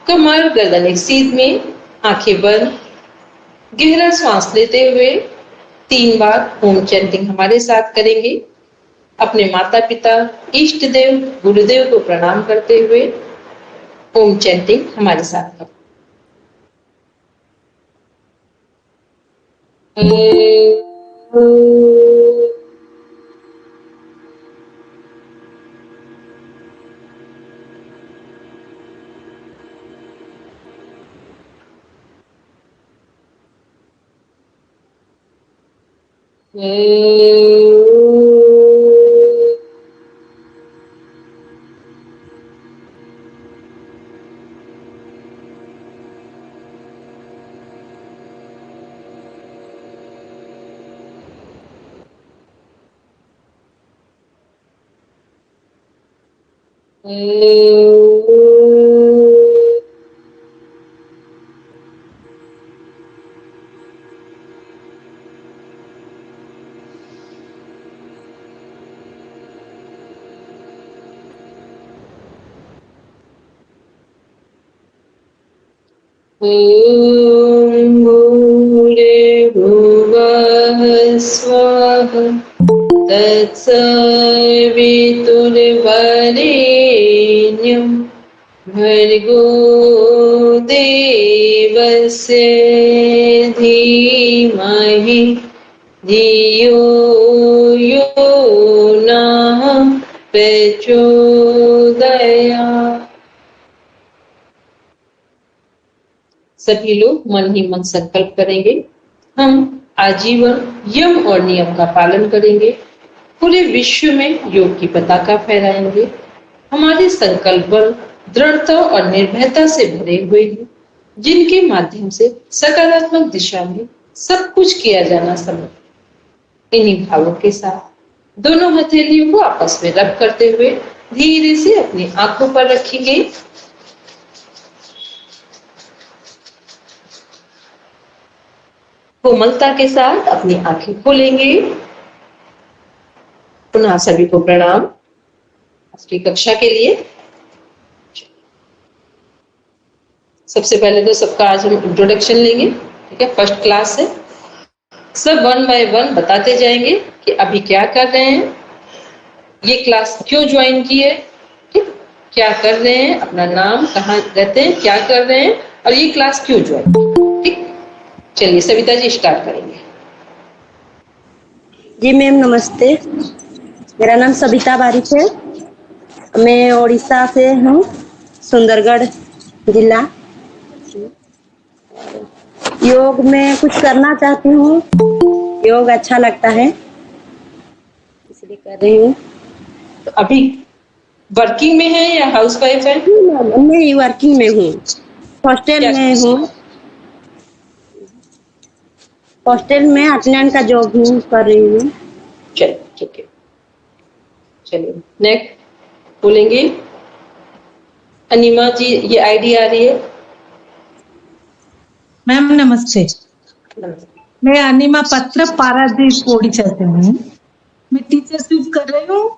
कमर गर्दन एक सीध में, आंखें बंद, गहरा सांस लेते हुए 3 बार ओम चैंटिंग हमारे साथ करेंगे। अपने माता पिता, इष्ट देव, गुरुदेव को प्रणाम करते हुए ओम चैंटिंग हमारे साथ करें। ॐ भूर्भुवः स्वः तत्सवितुर्वरेण्यं भर्गो देवस्य धीमहि धियो यो नः प्रचोदयात्। सभी लोग मन ही मन संकल्प करेंगे, हम आजीवन यम और नियम का पालन करेंगे, पूरे विश्व में योग की पताका फहराएंगे। हमारे संकल्प बल दृढ़ता और निर्भयता से भरे हुए हैं, जिनके माध्यम से सकारात्मक दिशा में सब कुछ किया जाना संभव। इन्हीं भावों के साथ दोनों हथेलियों को आपस में रब करते हुए धीरे से अपनी आंखों पर रखेंगे। कोमलता के साथ अपनी आंखें खोलेंगे। पुनः सभी को प्रणाम आज की कक्षा के लिए। सबसे पहले तो सबका आज हम इंट्रोडक्शन लेंगे, ठीक है, फर्स्ट क्लास है। सब 1 बाय 1 बताते जाएंगे कि अभी क्या कर रहे हैं, ये क्लास क्यों ज्वाइन की है, ठीक, क्या कर रहे हैं, अपना नाम, कहाँ रहते हैं, क्या कर रहे हैं और ये क्लास क्यों ज्वाइन, ठीक। चलिए सविता जी स्टार्ट करेंगे। जी मैम नमस्ते, मेरा नाम सविता बारिक है, मैं उड़ीसा से हूँ, सुंदरगढ़ जिला। योग में कुछ करना चाहती हूँ, योग अच्छा लगता है इसलिए कर रही हूँ। तो अभी वर्किंग में है या हाउसवाइफ है? मैं वर्किंग में हूँ, हॉस्टल में हूँ, हॉस्टल में अटेंडेंट का जॉब कर रही हूँ। चलिए ठीक है, चलिए नेक्स्ट बोलेंगे। अनिमा जी ये आईडी आ रही है। मैम नमस्ते, मैं अनिमा पत्र पारादीप ओडिशा से हूँ। मैं टीचरशिप कर रही हूँ,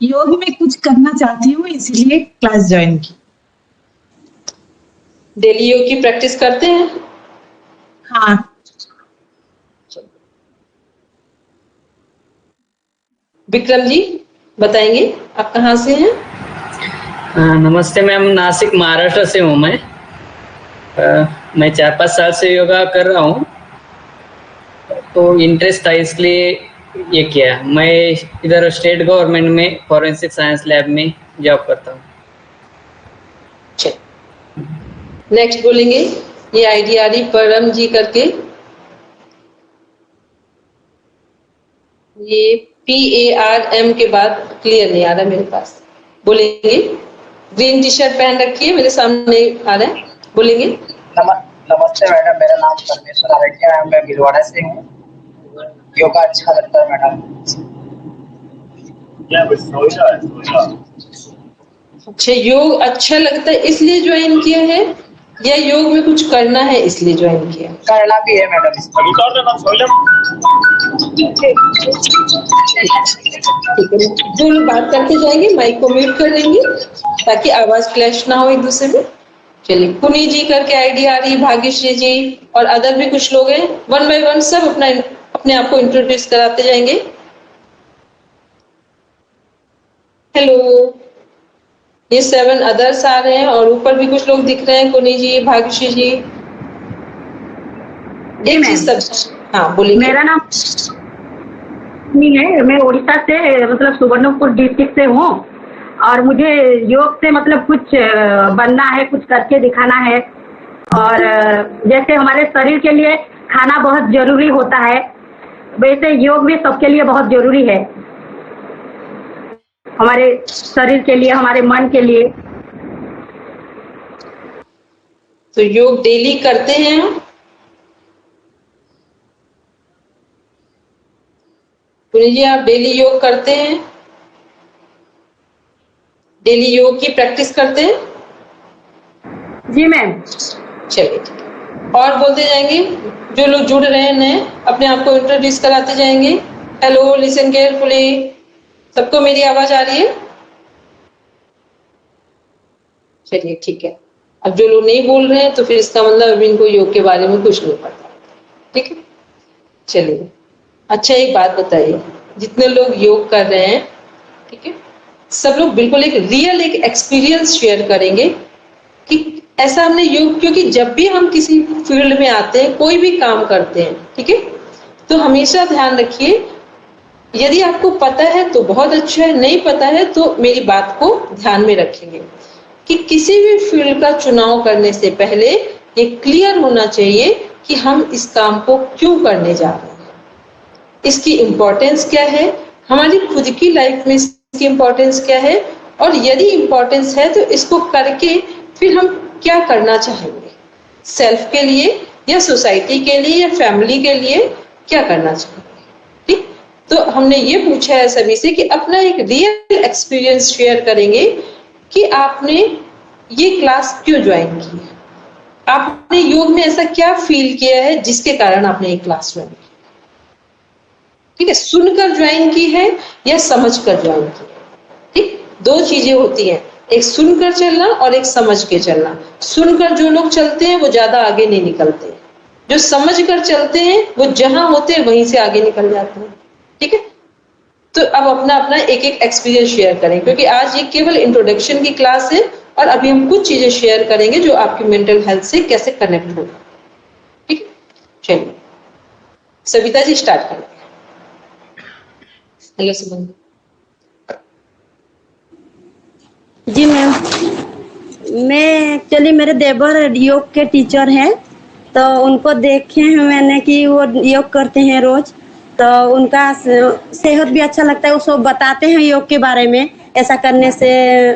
योग में कुछ करना चाहती हूँ इसलिए क्लास ज्वाइन की। डेली योग की प्रैक्टिस करते हैं? हाँ। विक्रम जी बताएंगे आप कहाँ से हैं? नमस्ते मैम, नासिक महाराष्ट्र से हूँ मैं। मैं 4-5 साल से योगा कर रहा हूँ, तो इंटरेस्ट था इसलिए ये किया। मैं इधर स्टेट गवर्नमेंट में फॉरेंसिक साइंस लैब में जॉब करता हूँ। नेक्स्ट बोलेंगे, ये आईडी आ रही परम जी करके, ये PARM के बाद क्लियर नहीं आ रहा मेरे पास। बोलेंगे, ग्रीन टी शर्ट पहन रखी है, मेरे सामने आ रहा है, बोलेंगे। नमस्ते मैडम, मेरा नाम परमेश्वर आरटिया है, मैं भिलवाड़ा से हूँ। योगा अच्छा लगता है मैडम। अच्छा, योग अच्छा लगता है इसलिए ज्वाइन किया है या योग में कुछ करना है इसलिए ज्वाइन किया? करना भी है मैडम। जो लोग बात करते जाएंगे माइक को म्यूट कर देंगे ताकि आवाज क्लैश ना हो एक दूसरे में। चलिए, पुनी जी करके आईडी आ रही, भाग्यश्री जी और अदर भी कुछ लोग हैं। वन बाय वन सब अपने आप को इंट्रोड्यूस कराते जाएंगे। हेलो, ये 7 अदर्स आ रहे हैं और ऊपर भी कुछ लोग दिख रहे हैं, पुनी जी, भाग्यश्री जी। एक चीज सब, हाँ बोलिए। मेरा नाम नहीं है, मैं उड़ीसा से मतलब सुवर्णपुर डिस्ट्रिक्ट से हूँ और मुझे योग से मतलब कुछ बनना है, कुछ करके दिखाना है। और जैसे हमारे शरीर के लिए खाना बहुत जरूरी होता है, वैसे योग भी सबके लिए बहुत जरूरी है, हमारे शरीर के लिए, हमारे मन के लिए। तो योग डेली करते हैं हम? पुनी जी, आप डेली योग करते हैं? डेली योग की प्रैक्टिस करते हैं? जी मैम। चलिए ठीक है, और बोलते जाएंगे। जो लोग जुड़ रहे हैं नए, अपने आप को इंट्रोड्यूस कराते जाएंगे। Hello, listen carefully. सबको मेरी आवाज आ रही है? चलिए ठीक है। अब जो लोग नहीं बोल रहे हैं तो फिर इसका मतलब अभी इनको योग के बारे में कुछ नहीं पता। ठीक है, चलिए। अच्छा, एक बात बताइए, जितने लोग योग कर रहे हैं, ठीक है, सब लोग बिल्कुल एक रियल एक एक्सपीरियंस शेयर करेंगे कि ऐसा हमने योग, क्योंकि जब भी हम किसी फील्ड में आते हैं, कोई भी काम करते हैं, ठीक है, तो हमेशा ध्यान रखिए, यदि आपको पता है तो बहुत अच्छा है, नहीं पता है तो मेरी बात को ध्यान में रखेंगे कि किसी भी फील्ड का चुनाव करने से पहले ये क्लियर होना चाहिए कि हम इस काम को क्यों करने जा रहे हैं, इसकी इम्पोर्टेंस क्या है, हमारी खुद की लाइफ में इसकी इम्पोर्टेंस क्या है, और यदि इम्पोर्टेंस है तो इसको करके फिर हम क्या करना चाहेंगे, सेल्फ के लिए या सोसाइटी के लिए या फैमिली के लिए क्या करना चाहेंगे। ठीक, तो हमने ये पूछा है सभी से कि अपना एक रियल एक्सपीरियंस शेयर करेंगे कि आपने ये क्लास क्यों ज्वाइन की है, आपने योग में ऐसा क्या फील किया है जिसके कारण आपने ये क्लास ज्वाइन की। ठीक है, सुनकर ज्वाइन की है या समझकर ज्वाइन की है। ठीक, दो चीजें होती हैं, एक सुनकर चलना और एक समझ के चलना। सुनकर जो लोग चलते हैं वो ज्यादा आगे नहीं निकलते, जो समझ कर चलते हैं वो जहां होते हैं वहीं से आगे निकल जाते हैं। ठीक है, तो अब अपना अपना एक एक एक्सपीरियंस शेयर करें, क्योंकि आज ये केवल इंट्रोडक्शन की क्लास है और अभी हम कुछ चीजें शेयर करेंगे जो आपकी मेंटल हेल्थ से कैसे कनेक्ट होगा। ठीक है, चलिए सविता जी स्टार्ट करें। हेलो सुमन जी मैम, मैं एक्चुअली मेरे देवर योग के टीचर हैं, तो उनको देखे हैं मैंने कि वो योग करते हैं रोज, तो उनका सेहत भी अच्छा लगता है, वो सब बताते हैं योग के बारे में, ऐसा करने से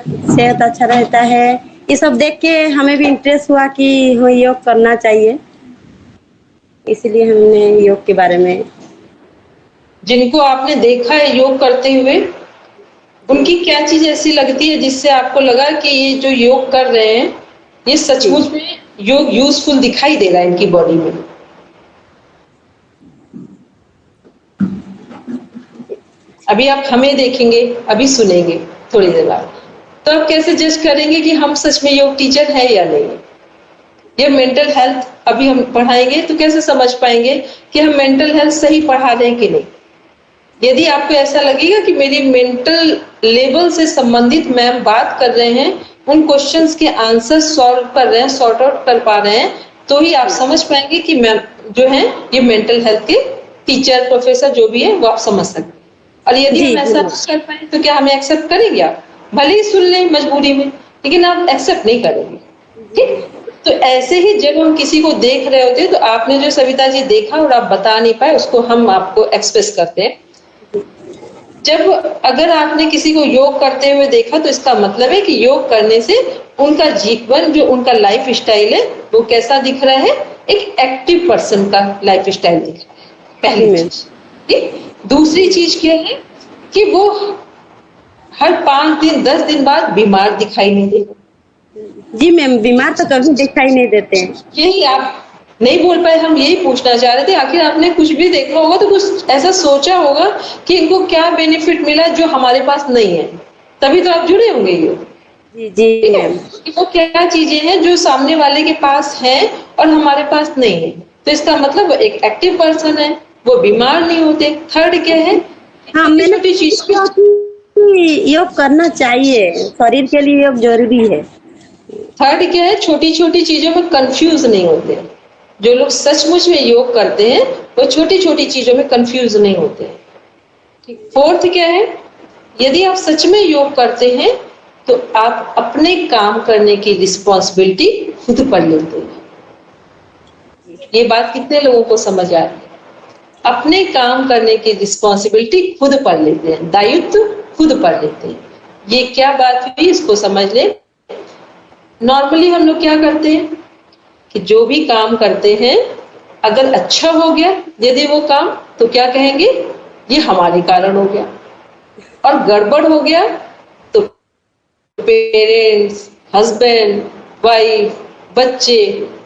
सेहत अच्छा रहता है। ये सब देख के हमें भी इंटरेस्ट हुआ कि हाँ योग करना चाहिए, इसलिए हमने योग के बारे में। जिनको आपने देखा है योग करते हुए, उनकी क्या चीज ऐसी लगती है जिससे आपको लगा कि ये जो योग कर रहे हैं ये सचमुच में योग यूजफुल दिखाई दे रहा है इनकी बॉडी में? अभी आप हमें देखेंगे, अभी सुनेंगे थोड़ी देर बाद, तो आप कैसे जज करेंगे कि हम सच में योग टीचर है या नहीं। ये मेंटल हेल्थ अभी हम पढ़ाएंगे तो कैसे समझ पाएंगे कि हम मेंटल हेल्थ सही पढ़ा रहे हैं कि नहीं। यदि आपको ऐसा लगेगा कि मेरी मेंटल लेवल से संबंधित मैम बात कर रहे हैं, उन क्वेश्चंस के आंसर सॉल्व कर रहे हैं, सॉर्ट आउट कर पा रहे हैं, तो ही आप समझ पाएंगे कि मैम जो है ये मेंटल हेल्थ के टीचर, प्रोफेसर जो भी है वो आप समझ सकते हैं। और यदि हम ऐसा कर पाए तो क्या हमें एक्सेप्ट करेंगे आप? भले ही सुन लें मजबूरी में, लेकिन आप एक्सेप्ट नहीं करेंगे। ठीक, तो ऐसे ही जब हम किसी को देख रहे होते हैं तो आपने जो सविता जी देखा और आप बता नहीं पाए, उसको हम आपको एक्सप्रेस करते हैं। जब अगर आपने किसी को योग करते हुए देखा तो इसका मतलब है कि योग करने से उनका जीवन, जो उनका लाइफ स्टाइल है वो कैसा दिख रहा है, एक एक्टिव पर्सन का लाइफ स्टाइल दिख रहा है, पहली चीज। ठीक, दूसरी चीज क्या है कि वो हर 5 दिन 10 दिन बाद बीमार दिखाई नहीं देगा। जी मैम, बीमार तो कभी दिखाई नहीं देते हैं। यही आप नहीं बोल पाए, हम यही पूछना चाह रहे थे, आखिर आपने कुछ भी देखा होगा तो कुछ ऐसा सोचा होगा कि इनको क्या बेनिफिट मिला जो हमारे पास नहीं है, तभी तो आप जुड़े होंगे योग। जी जी ठीक है, मैम। कि वो क्या चीजें हैं जो सामने वाले के पास है और हमारे पास नहीं है, तो इसका मतलब वो एक एक्टिव पर्सन है, वो बीमार नहीं होते। थर्ड क्या है, हाँ, छोटी मैंने छोटी चीज किया कि योग करना चाहिए, शरीर के लिए योग जरूरी है। थर्ड क्या है, छोटी छोटी चीजों में कंफ्यूज नहीं होते। जो लोग सचमुच में योग करते हैं वो छोटी छोटी चीजों में कंफ्यूज नहीं होते हैं। ठीक। फोर्थ क्या है, यदि आप सच में योग करते हैं तो आप अपने काम करने की रिस्पॉन्सिबिलिटी खुद पर लेते हैं। ये बात कितने लोगों को समझ आ रही है? अपने काम करने की रिस्पॉन्सिबिलिटी खुद पर लेते हैं, दायित्व खुद पर लेते हैं। ये क्या बात हुई, इसको समझ ले। नॉर्मली हम लोग क्या करते हैं कि जो भी काम करते हैं अगर अच्छा हो गया यदि वो काम, तो क्या कहेंगे, ये हमारे कारण हो गया। और गड़बड़ हो गया तो पेरेंट्स, हस्बैंड, वाइफ, बच्चे,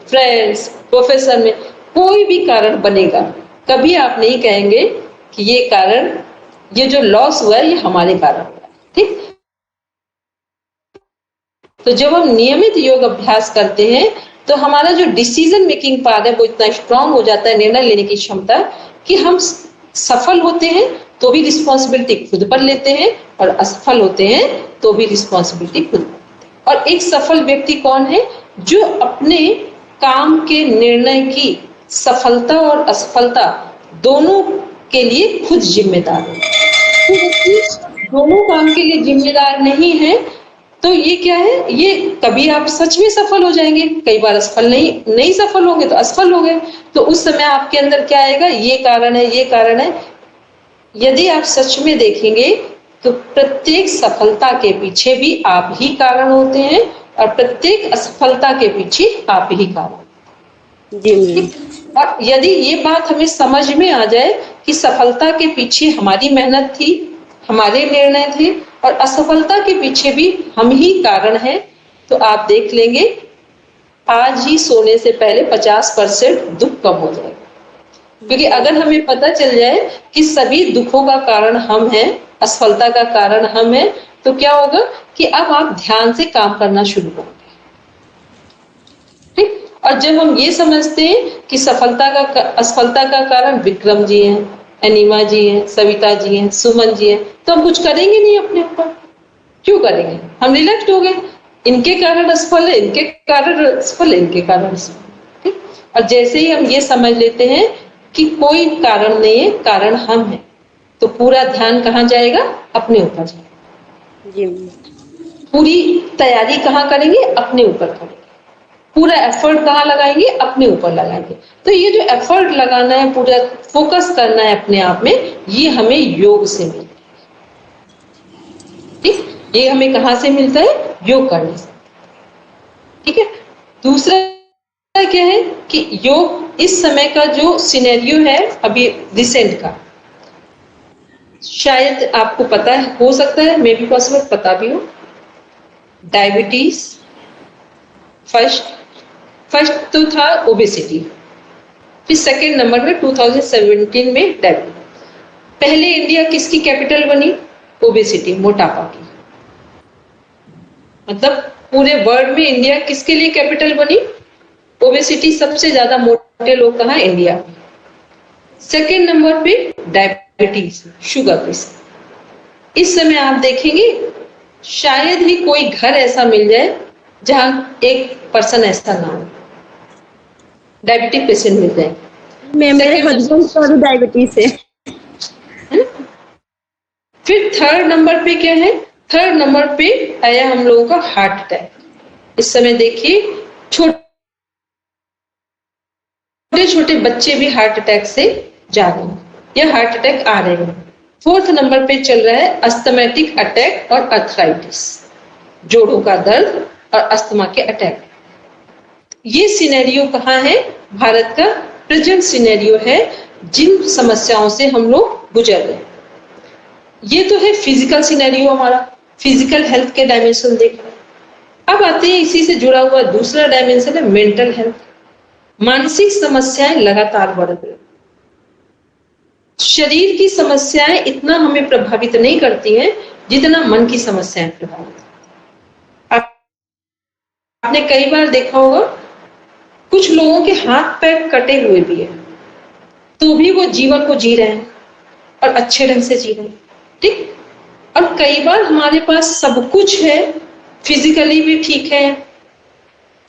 फ्रेंड्स, प्रोफेसर में कोई भी कारण बनेगा, कभी आप नहीं कहेंगे कि ये कारण, ये जो लॉस हुआ है ये हमारे कारण हुआ है। ठीक। तो जब हम नियमित योग अभ्यास करते हैं तो हमारा जो डिसीजन मेकिंग पावर है वो इतना स्ट्रांग हो जाता है, निर्णय लेने की क्षमता, कि हम सफल होते हैं तो भी रिस्पॉन्सिबिलिटी खुद पर लेते हैं और असफल होते हैं तो भी रिस्पॉन्सिबिलिटी खुद पर लेते हैं। और एक सफल व्यक्ति कौन है, जो अपने काम के निर्णय की सफलता और असफलता दोनों के लिए खुद जिम्मेदार है। दोनों काम के लिए जिम्मेदार नहीं है तो ये क्या है, ये कभी आप सच में सफल हो जाएंगे, कई बार असफल नहीं सफल होंगे तो असफल हो गए। तो उस समय आपके अंदर क्या आएगा, ये कारण है, ये कारण है। यदि आप सच में देखेंगे तो प्रत्येक सफलता के पीछे भी आप ही कारण होते हैं और प्रत्येक असफलता के पीछे आप ही कारण। जी मैम। और यदि ये बात हमें समझ में आ जाए कि सफलता के पीछे हमारी मेहनत थी, हमारे निर्णय थे, और असफलता के पीछे भी हम ही कारण हैं, तो आप देख लेंगे आज ही सोने से पहले 50% दुख कम हो जाएगा। क्योंकि अगर हमें पता चल जाए कि सभी दुखों का कारण हम हैं, असफलता का कारण हम हैं, तो क्या होगा कि अब आप ध्यान से काम करना शुरू करोगे। ठीक। और जब हम ये समझते हैं कि असफलता का कारण विक्रम जी हैं, अनिमा जी हैं, सविता जी हैं, सुमन जी हैं, तो हम कुछ करेंगे नहीं अपने ऊपर। क्यों करेंगे, हम रिलैक्स हो गए, इनके कारण असफल है, इनके कारण असफल है, इनके कारण असफल। ठीक। और जैसे ही हम ये समझ लेते हैं कि कोई कारण नहीं है, कारण हम हैं, तो पूरा ध्यान कहाँ जाएगा, अपने ऊपर जाएगा। जी मैम। पूरी तैयारी कहाँ करेंगे, अपने ऊपर करेंगे। पूरा एफर्ट कहाँ लगाएंगे, अपने ऊपर लगाएंगे। तो ये जो एफर्ट लगाना है, पूरा फोकस करना है अपने आप में, ये हमें योग से मिलता है। ठीक। ये हमें कहाँ से मिलता है, योग करने से। ठीक है। दूसरा क्या है कि योग इस समय का जो सिनेरियो है अभी रिसेंट का, शायद आपको पता है, हो सकता है मे बी पॉसिबल पता भी हो। डायबिटीज फर्स्ट तो था ओबेसिटी, फिर सेकेंड नंबर में 2017 में डायबिटीज। पहले इंडिया किसकी कैपिटल बनी, ओबेसिटी, मोटापा की। मतलब पूरे वर्ल्ड में इंडिया किसके लिए कैपिटल बनी, ओबेसिटी। सबसे ज्यादा मोटे लोग कहाँ, इंडिया में। सेकेंड नंबर पे डायबिटीज, शुगर पेशेंट। इस समय आप देखेंगे शायद ही कोई घर ऐसा मिल जाए जहां एक पर्सन ऐसा ना हो, डायबिटिक पेशेंट मिल जाए। मेरे हस्बैंड को भी डायबिटीज है। फिर थर्ड नंबर पे क्या है, थर्ड नंबर पे आया हम लोगों का हार्ट अटैक। इस समय देखिए छोटे छोटे बच्चे भी हार्ट अटैक से जा रहे हैं या हार्ट अटैक आ रहे हैं। फोर्थ नंबर पे चल रहा है अस्थमैटिक अटैक और अर्थराइटिस, जोड़ों का दर्द और अस्थमा के अटैक। ये सिनेरियो कहाँ है, भारत का प्रेजेंट सिनेरियो है, जिन समस्याओं से हम लोग गुजर रहे हैं। ये तो है फिजिकल सिनेरियो, हमारा फिजिकल हेल्थ के डायमेंशन देख रहे हैं। अब आते हैं इसी से जुड़ा हुआ दूसरा डायमेंशन है मेंटल हेल्थ। मानसिक समस्याएं लगातार बढ़ रही। शरीर की समस्याएं इतना हमें प्रभावित नहीं करती हैं जितना मन की समस्याएं प्रभावित। आप आपने कई बार देखा होगा कुछ लोगों के हाथ पैर कटे हुए भी है, तो भी वो जीवन को जी रहे हैं और अच्छे ढंग से जी रहे हैं, ठीक। और कई बार हमारे पास सब कुछ है, फिजिकली भी ठीक है,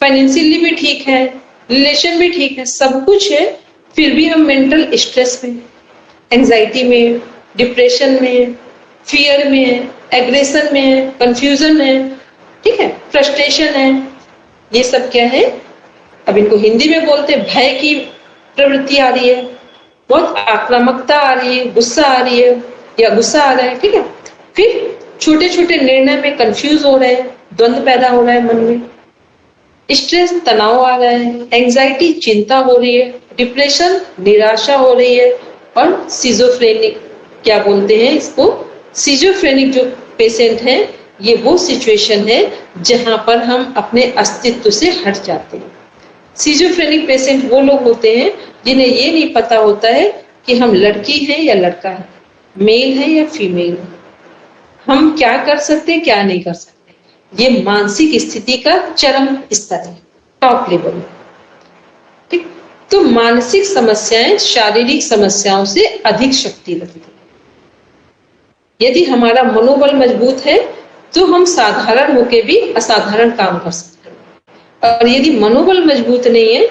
फाइनेंशियली भी ठीक है, रिलेशन भी ठीक है, सब कुछ है, फिर भी हम मेंटल स्ट्रेस में, एंजाइटी में, डिप्रेशन में, फियर में, एग्रेशन में, कंफ्यूजन में, ठीक है, फ्रस्ट्रेशन है। ये सब क्या है? अब इनको हिंदी में बोलते हैं भय की प्रवृत्ति आ रही है, बहुत आक्रामकता आ रही है, गुस्सा आ रही है या गुस्सा आ रहा है, ठीक है। फिर छोटे छोटे निर्णय में कंफ्यूज हो रहे हैं, द्वंद्व पैदा हो रहा है मन में, स्ट्रेस तनाव आ रहा है, एंजाइटी चिंता हो रही है, डिप्रेशन निराशा हो रही है, और सिजोफ्रेनिक क्या बोलते हैं इसको, सिजोफ्रेनिक जो पेशेंट है, ये वो सिचुएशन है जहां पर हम अपने अस्तित्व से हट जाते हैं। सिजोफ्रेनिक पेशेंट वो लोग होते हैं जिन्हें ये नहीं पता होता है कि हम लड़की हैं या लड़का है, मेल है या फीमेल है, हम क्या कर सकते हैं क्या नहीं कर सकते। ये मानसिक स्थिति का चरम स्तर है, टॉप लेवल, ठीक। तो मानसिक समस्याएं शारीरिक समस्याओं से अधिक शक्ति रखती है। यदि हमारा मनोबल मजबूत है तो हम साधारण होकर भी असाधारण काम कर सकते हैं, और यदि मनोबल मजबूत नहीं है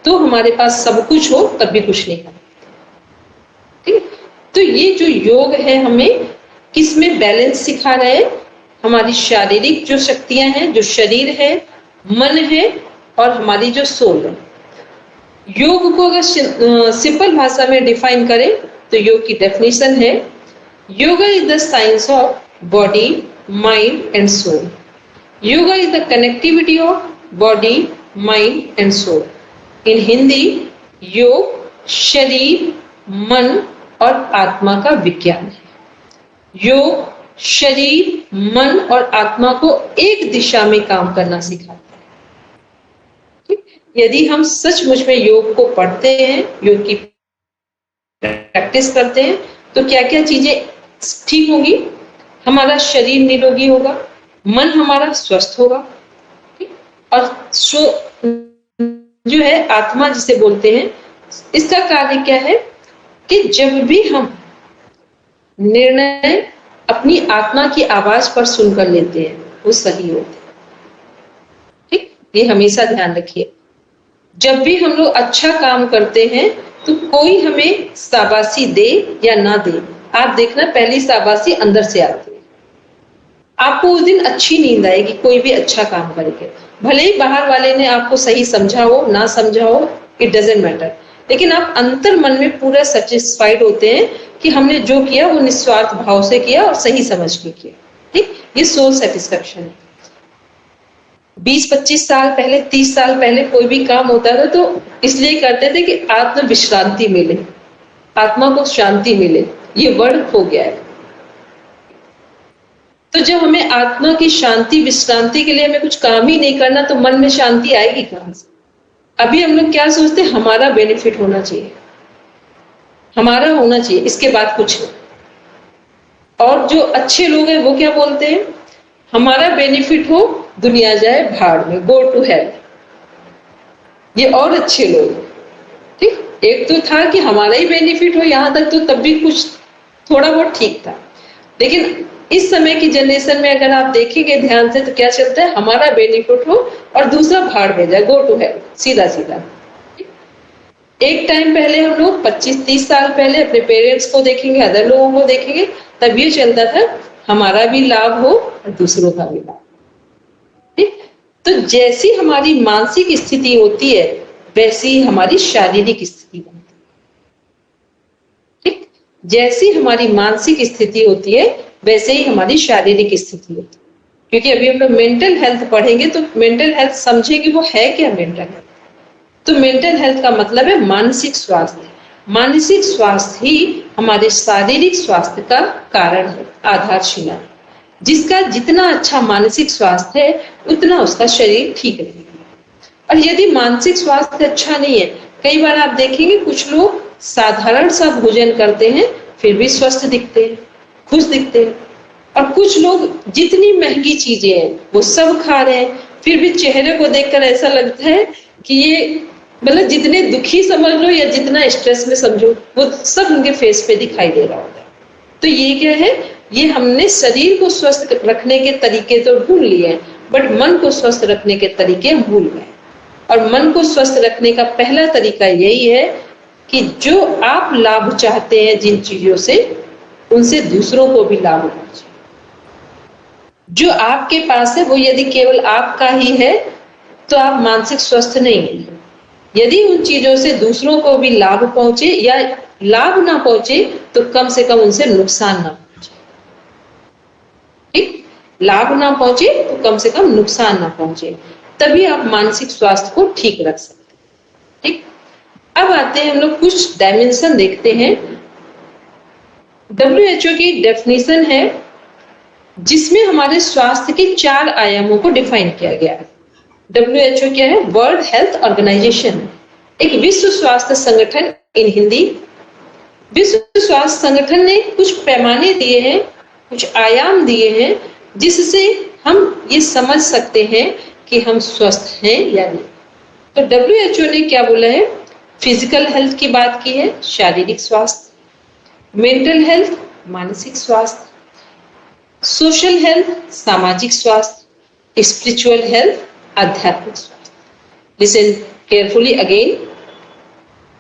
तो हमारे पास सब कुछ हो तब भी कुछ नहीं कर, ठीक। तो ये जो योग है हमें किसमें बैलेंस सिखा रहा है? हमारी शारीरिक जो शक्तियां हैं, जो शरीर है, मन है, और हमारी जो सोल है। योग को अगर सिंपल भाषा में डिफाइन करें तो योग की डेफिनेशन है, yoga is the science of body, mind and soul. Yoga is the connectivity of body, mind and soul. In Hindi, योग शरीर, मन और आत्मा का विज्ञान है। योग शरीर, मन और आत्मा को एक दिशा में काम करना सिखाता है, ठीक? यदि हम सचमुच में योग को पढ़ते हैं, योग की प्रैक्टिस करते हैं, तो क्या क्या चीजें ठीक होंगी? हमारा शरीर निरोगी होगा, मन हमारा स्वस्थ होगा, ठीक? और जो है आत्मा जिसे बोलते हैं, इसका कार्य क्या है कि जब भी हम निर्णय अपनी आत्मा की आवाज पर सुनकर लेते हैं वो सही होते हैं, ठीक। ये हमेशा ध्यान रखिए, जब भी हम लोग अच्छा काम करते हैं तो कोई हमें शाबाशी दे या ना दे, आप देखना पहली शाबाशी अंदर से आती है। आपको उस दिन अच्छी नींद आएगी कोई भी अच्छा काम करेंगे, भले ही बाहर वाले ने आपको सही समझा हो ना समझा हो, इट डजेंट मैटर, लेकिन आप अंतर मन में पूरा सेटिस्फाइड होते हैं कि हमने जो किया वो निस्वार्थ भाव से किया और सही समझ के किया, ठीक। ये सोल सेटिस्फेक्शन है। 20-25 साल पहले, 30 साल पहले कोई भी काम होता था तो इसलिए करते थे कि आत्म विश्रांति मिले, आत्मा को शांति मिले, ये वर्ड खो गया है। तो जब हमें आत्मा की शांति विश्रांति के लिए हमें कुछ काम ही नहीं करना तो मन में शांति आएगी कहां से? अभी हम लोग क्या सोचते हैं, हमारा बेनिफिट होना चाहिए, हमारा होना चाहिए, इसके बाद कुछ नहीं। और जो अच्छे लोग हैं वो क्या बोलते हैं, हमारा बेनिफिट हो, दुनिया जाए भाड़ में, गो टू हेल। ये और अच्छे लोग, ठीक। एक तो था कि हमारा ही बेनिफिट हो, यहां तक तो तब भी कुछ थोड़ा बहुत ठीक था, लेकिन इस समय की जनरेशन में अगर आप देखेंगे ध्यान से तो क्या चलता है, हमारा बेनिफिट हो और दूसरा भाड़ में जाए, गो टू हेल, सीधा सीधा। एक टाइम पहले हम लोग 25-30 साल पहले अपने पेरेंट्स को देखेंगे, अदर लोगों को देखेंगे, तब ये चलता था हमारा भी लाभ हो और दूसरों का भी लाभ, ठीक। तो जैसी हमारी मानसिक स्थिति होती है वैसी ही हमारी शारीरिक स्थिति बनती है, ठीक। जैसी हमारी मानसिक स्थिति होती है वैसे ही हमारी शारीरिक स्थिति होती है। क्योंकि अभी हम लोग मेंटल हेल्थ पढ़ेंगे तो मेंटल हेल्थ समझेंगे वो है क्या मेंटल हेल्थ। तो मेंटल हेल्थ का मतलब है मानसिक स्वास्थ्य। मानसिक स्वास्थ्य ही हमारे शारीरिक स्वास्थ्य का कारण है, आधारशिला है। जिसका जितना अच्छा मानसिक स्वास्थ्य है उतना उसका शरीर ठीक रहेगा। और यदि मानसिक स्वास्थ्य अच्छा नहीं है, कई बार आप देखेंगे कुछ लोग साधारण सा भोजन करते हैं फिर भी स्वस्थ दिखते हैं, खुश दिखते हैं, और कुछ लोग जितनी महंगी चीजें हैं वो सब खा रहे हैं फिर भी चेहरे को देखकर ऐसा लगता है कि ये मतलब जितने दुखी समझ लो या जितना स्ट्रेस में समझो, वो सब उनके फेस पे दिखाई दे रहा होता है। तो ये क्या है, ये हमने शरीर को स्वस्थ रखने के तरीके तो ढूंढ लिए हैं, बट मन को स्वस्थ रखने के तरीके भूल गए। और मन को स्वस्थ रखने का पहला तरीका यही है कि जो आप लाभ चाहते हैं जिन चीजों से, उनसे दूसरों को भी लाभ पहुंचे। जो आपके पास है वो यदि केवल आपका ही है तो आप मानसिक स्वस्थ नहीं हैं। यदि उन चीजों से दूसरों को भी लाभ पहुंचे या लाभ ना पहुंचे तो कम से कम उनसे नुकसान ना पहुंचे। ठीक, लाभ ना पहुंचे तो कम से कम नुकसान ना पहुंचे, तभी आप मानसिक स्वास्थ्य को ठीक रख सकते हैं। ठीक, अब आते हैं हम लोग कुछ डायमेंशन देखते हैं। WHO की डेफिनेशन है जिसमें हमारे स्वास्थ्य के 4 आयामों को डिफाइन किया गया है। WHO क्या है? वर्ल्ड हेल्थ ऑर्गेनाइजेशन, एक विश्व स्वास्थ्य संगठन इन हिंदी। विश्व स्वास्थ्य संगठन ने कुछ पैमाने दिए हैं, कुछ आयाम दिए हैं, जिससे हम ये समझ सकते हैं कि हम स्वस्थ हैं या नहीं। तो WHO ने क्या बोला है? फिजिकल हेल्थ की बात की है, शारीरिक स्वास्थ्य, मेंटल हेल्थ मानसिक स्वास्थ्य, सोशल हेल्थ सामाजिक स्वास्थ्य, स्पिरिचुअल हेल्थ आध्यात्मिक स्वास्थ्य। Listen carefully again,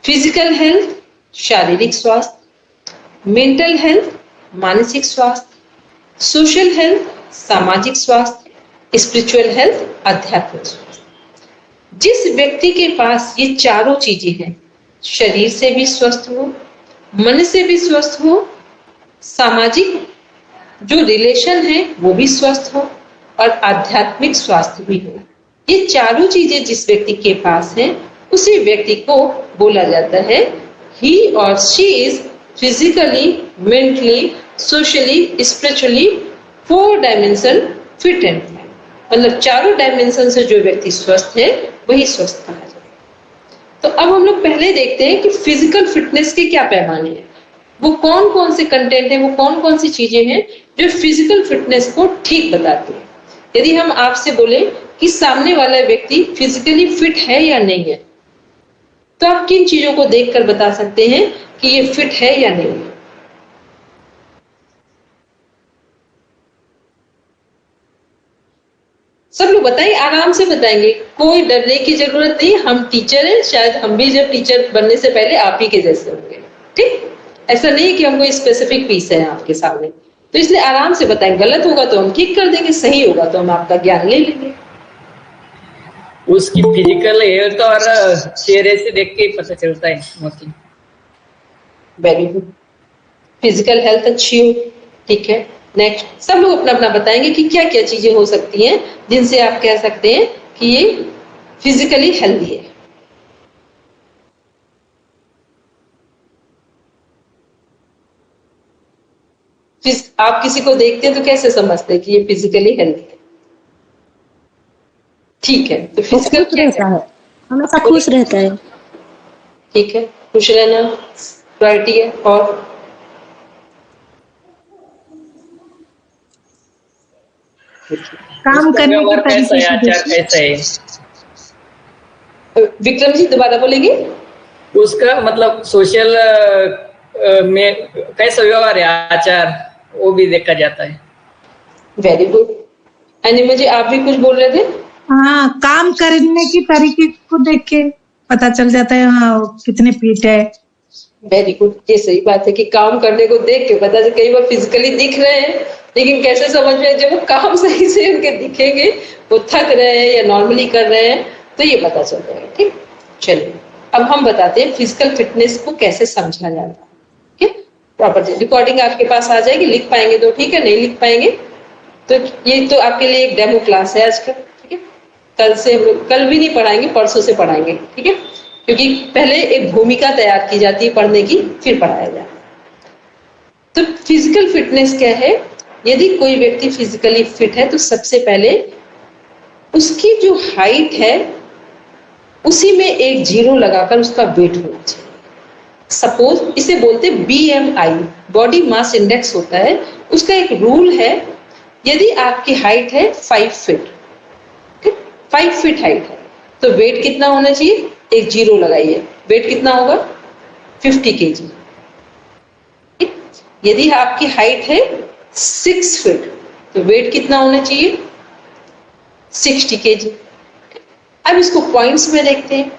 physical health शारीरिक स्वास्थ्य, मेंटल हेल्थ मानसिक स्वास्थ्य, सोशल हेल्थ सामाजिक स्वास्थ्य, स्पिरिचुअल हेल्थ आध्यात्मिक स्वास्थ्य। जिस व्यक्ति के पास ये चारों चीजें हैं, शरीर से भी स्वस्थ हो, मन से भी स्वस्थ हो, सामाजिक जो रिलेशन है वो भी स्वस्थ हो और आध्यात्मिक स्वास्थ्य भी हो, ये चारों चीजें जिस व्यक्ति के पास हैं, उसी व्यक्ति को बोला जाता है he or she is physically, mentally, socially, spiritually 4 dimension fit and fine। मतलब चारों डायमेंशन से जो व्यक्ति स्वस्थ है वही स्वस्थ कहा जाता है। तो अब हम लोग पहले देखते हैं कि फिजिकल फिटनेस के क्या पैमाने हैं, वो कौन कौन से कंटेंट है, वो कौन कौन सी चीजें हैं जो फिजिकल फिटनेस को ठीक बताती है। यदि हम आपसे बोले कि सामने वाला व्यक्ति फिजिकली फिट है या नहीं है, तो आप किन चीजों को देखकर बता सकते हैं कि ये फिट है या नहीं है? सब लोग बताइए, आराम से बताएंगे, कोई डरने की जरूरत नहीं। हम टीचर हैं, शायद हम भी जब टीचर बनने से पहले आप ही के जैसे होंगे। ठीक, ऐसा नहीं कि हम कोई स्पेसिफिक पीस है आपके सामने, तो इसलिए आराम से बताएं। गलत होगा तो हम ठीक कर देंगे, सही होगा तो हम आपका ज्ञान ले लेंगे। उसकी फिजिकल हेल्थ और चेहरे से देख के पता चलता है mostly. Very good, physical health अच्छी हो, ठीक है। नेक्स्ट, सब लोग अपना अपना बताएंगे कि क्या क्या चीजें हो सकती हैं जिनसे आप कह सकते हैं कि ये फिजिकली हेल्दी है। आप किसी को देखते हैं तो कैसे समझते हैं कि ये फिजिकली हेल्दी है? ठीक है, तो फिजिकल रहता है, हमेशा खुश रहता है। ठीक है, खुश रहना प्रायोरिटी है। और काम करने के तरीके कैसा है? विक्रम जी दोबारा बोलेंगे? उसका मतलब सोशल में कैसा व्यवहार है, आचार, वो भी देखा जाता है। Very good. अनिमा जी आप भी कुछ बोल रहे थे? हाँ, काम करने की तरीके को देख के पता चल जाता है हाँ कितने फिट है। वेरी गुड, ये सही बात है कि काम करने को देख के पता चल। कई बार फिजिकली दिख रहे हैं लेकिन कैसे समझ में, जब वो काम सही से उनके दिखेंगे, वो थक रहे हैं या नॉर्मली कर रहे हैं, तो ये पता चल जाएगा। ठीक, चलिए अब हम बताते हैं फिजिकल फिटनेस को कैसे समझा जाता है। ठीक, प्रॉपर रिकॉर्डिंग आपके पास आ जाएगी, लिख पाएंगे तो ठीक है, नहीं लिख पाएंगे तो ये तो आपके लिए एक डेमो क्लास है आज का। ठीक है, कल से हम लोग, कल भी नहीं पढ़ाएंगे, परसों से पढ़ाएंगे। ठीक है, क्योंकि पहले एक भूमिका तैयार की जाती है पढ़ने की, फिर पढ़ाया जाता है। तो फिजिकल फिटनेस क्या है? यदि कोई व्यक्ति फिजिकली फिट है तो सबसे पहले उसकी जो हाइट है उसी में एक 0 लगाकर उसका वेट होना चाहिए। सपोज इसे बोलते हैं BMI, बॉडी मास इंडेक्स होता है। उसका एक रूल है, यदि आपकी हाइट है 5 फीट, ठीक, 5 फीट हाइट है तो वेट कितना होना चाहिए, एक जीरो लगाइए, वेट कितना होगा 50 kg। यदि आपकी हाइट है 6 फीट तो वेट कितना होना चाहिए 60 kg। अब इसको पॉइंट्स में देखते हैं,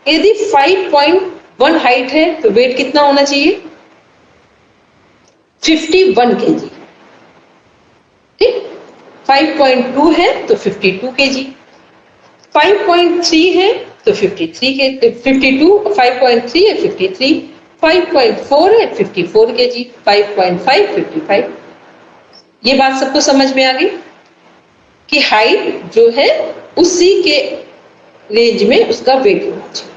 यदि 5.1 हाइट है तो वेट कितना होना चाहिए 51 kg। ठीक, 5.2 है तो 52 kg, 5.3 है तो 53 के 52, 5.3 है 53, 5.4 है 54 kg, 5.5 55। ये बात सबको समझ में आ गई कि हाइट जो है उसी के रेंज में उसका वेट होना चाहिए।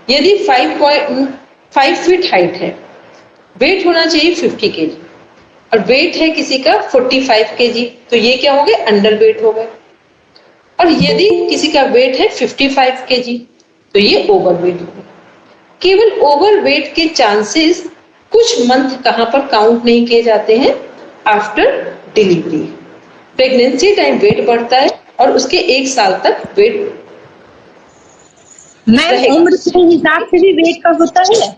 यदि 5.5 फीट हाइट है, वेट होना चाहिए 50 kg और वेट है किसी का 45 kg, तो ये क्या हो गए अंडर वेट हो गए। और यदि किसी का वेट है 55 kg तो ये ओवर वेट हो गया। केवल ओवर वेट के चांसेस कुछ मंथ कहां पर काउंट नहीं किए जाते हैं, after delivery. Pregnancy time weight बढ़ता है और उसके 1 साल तक वेट मैम उम्र के हिसाब से भी वेट का होता है?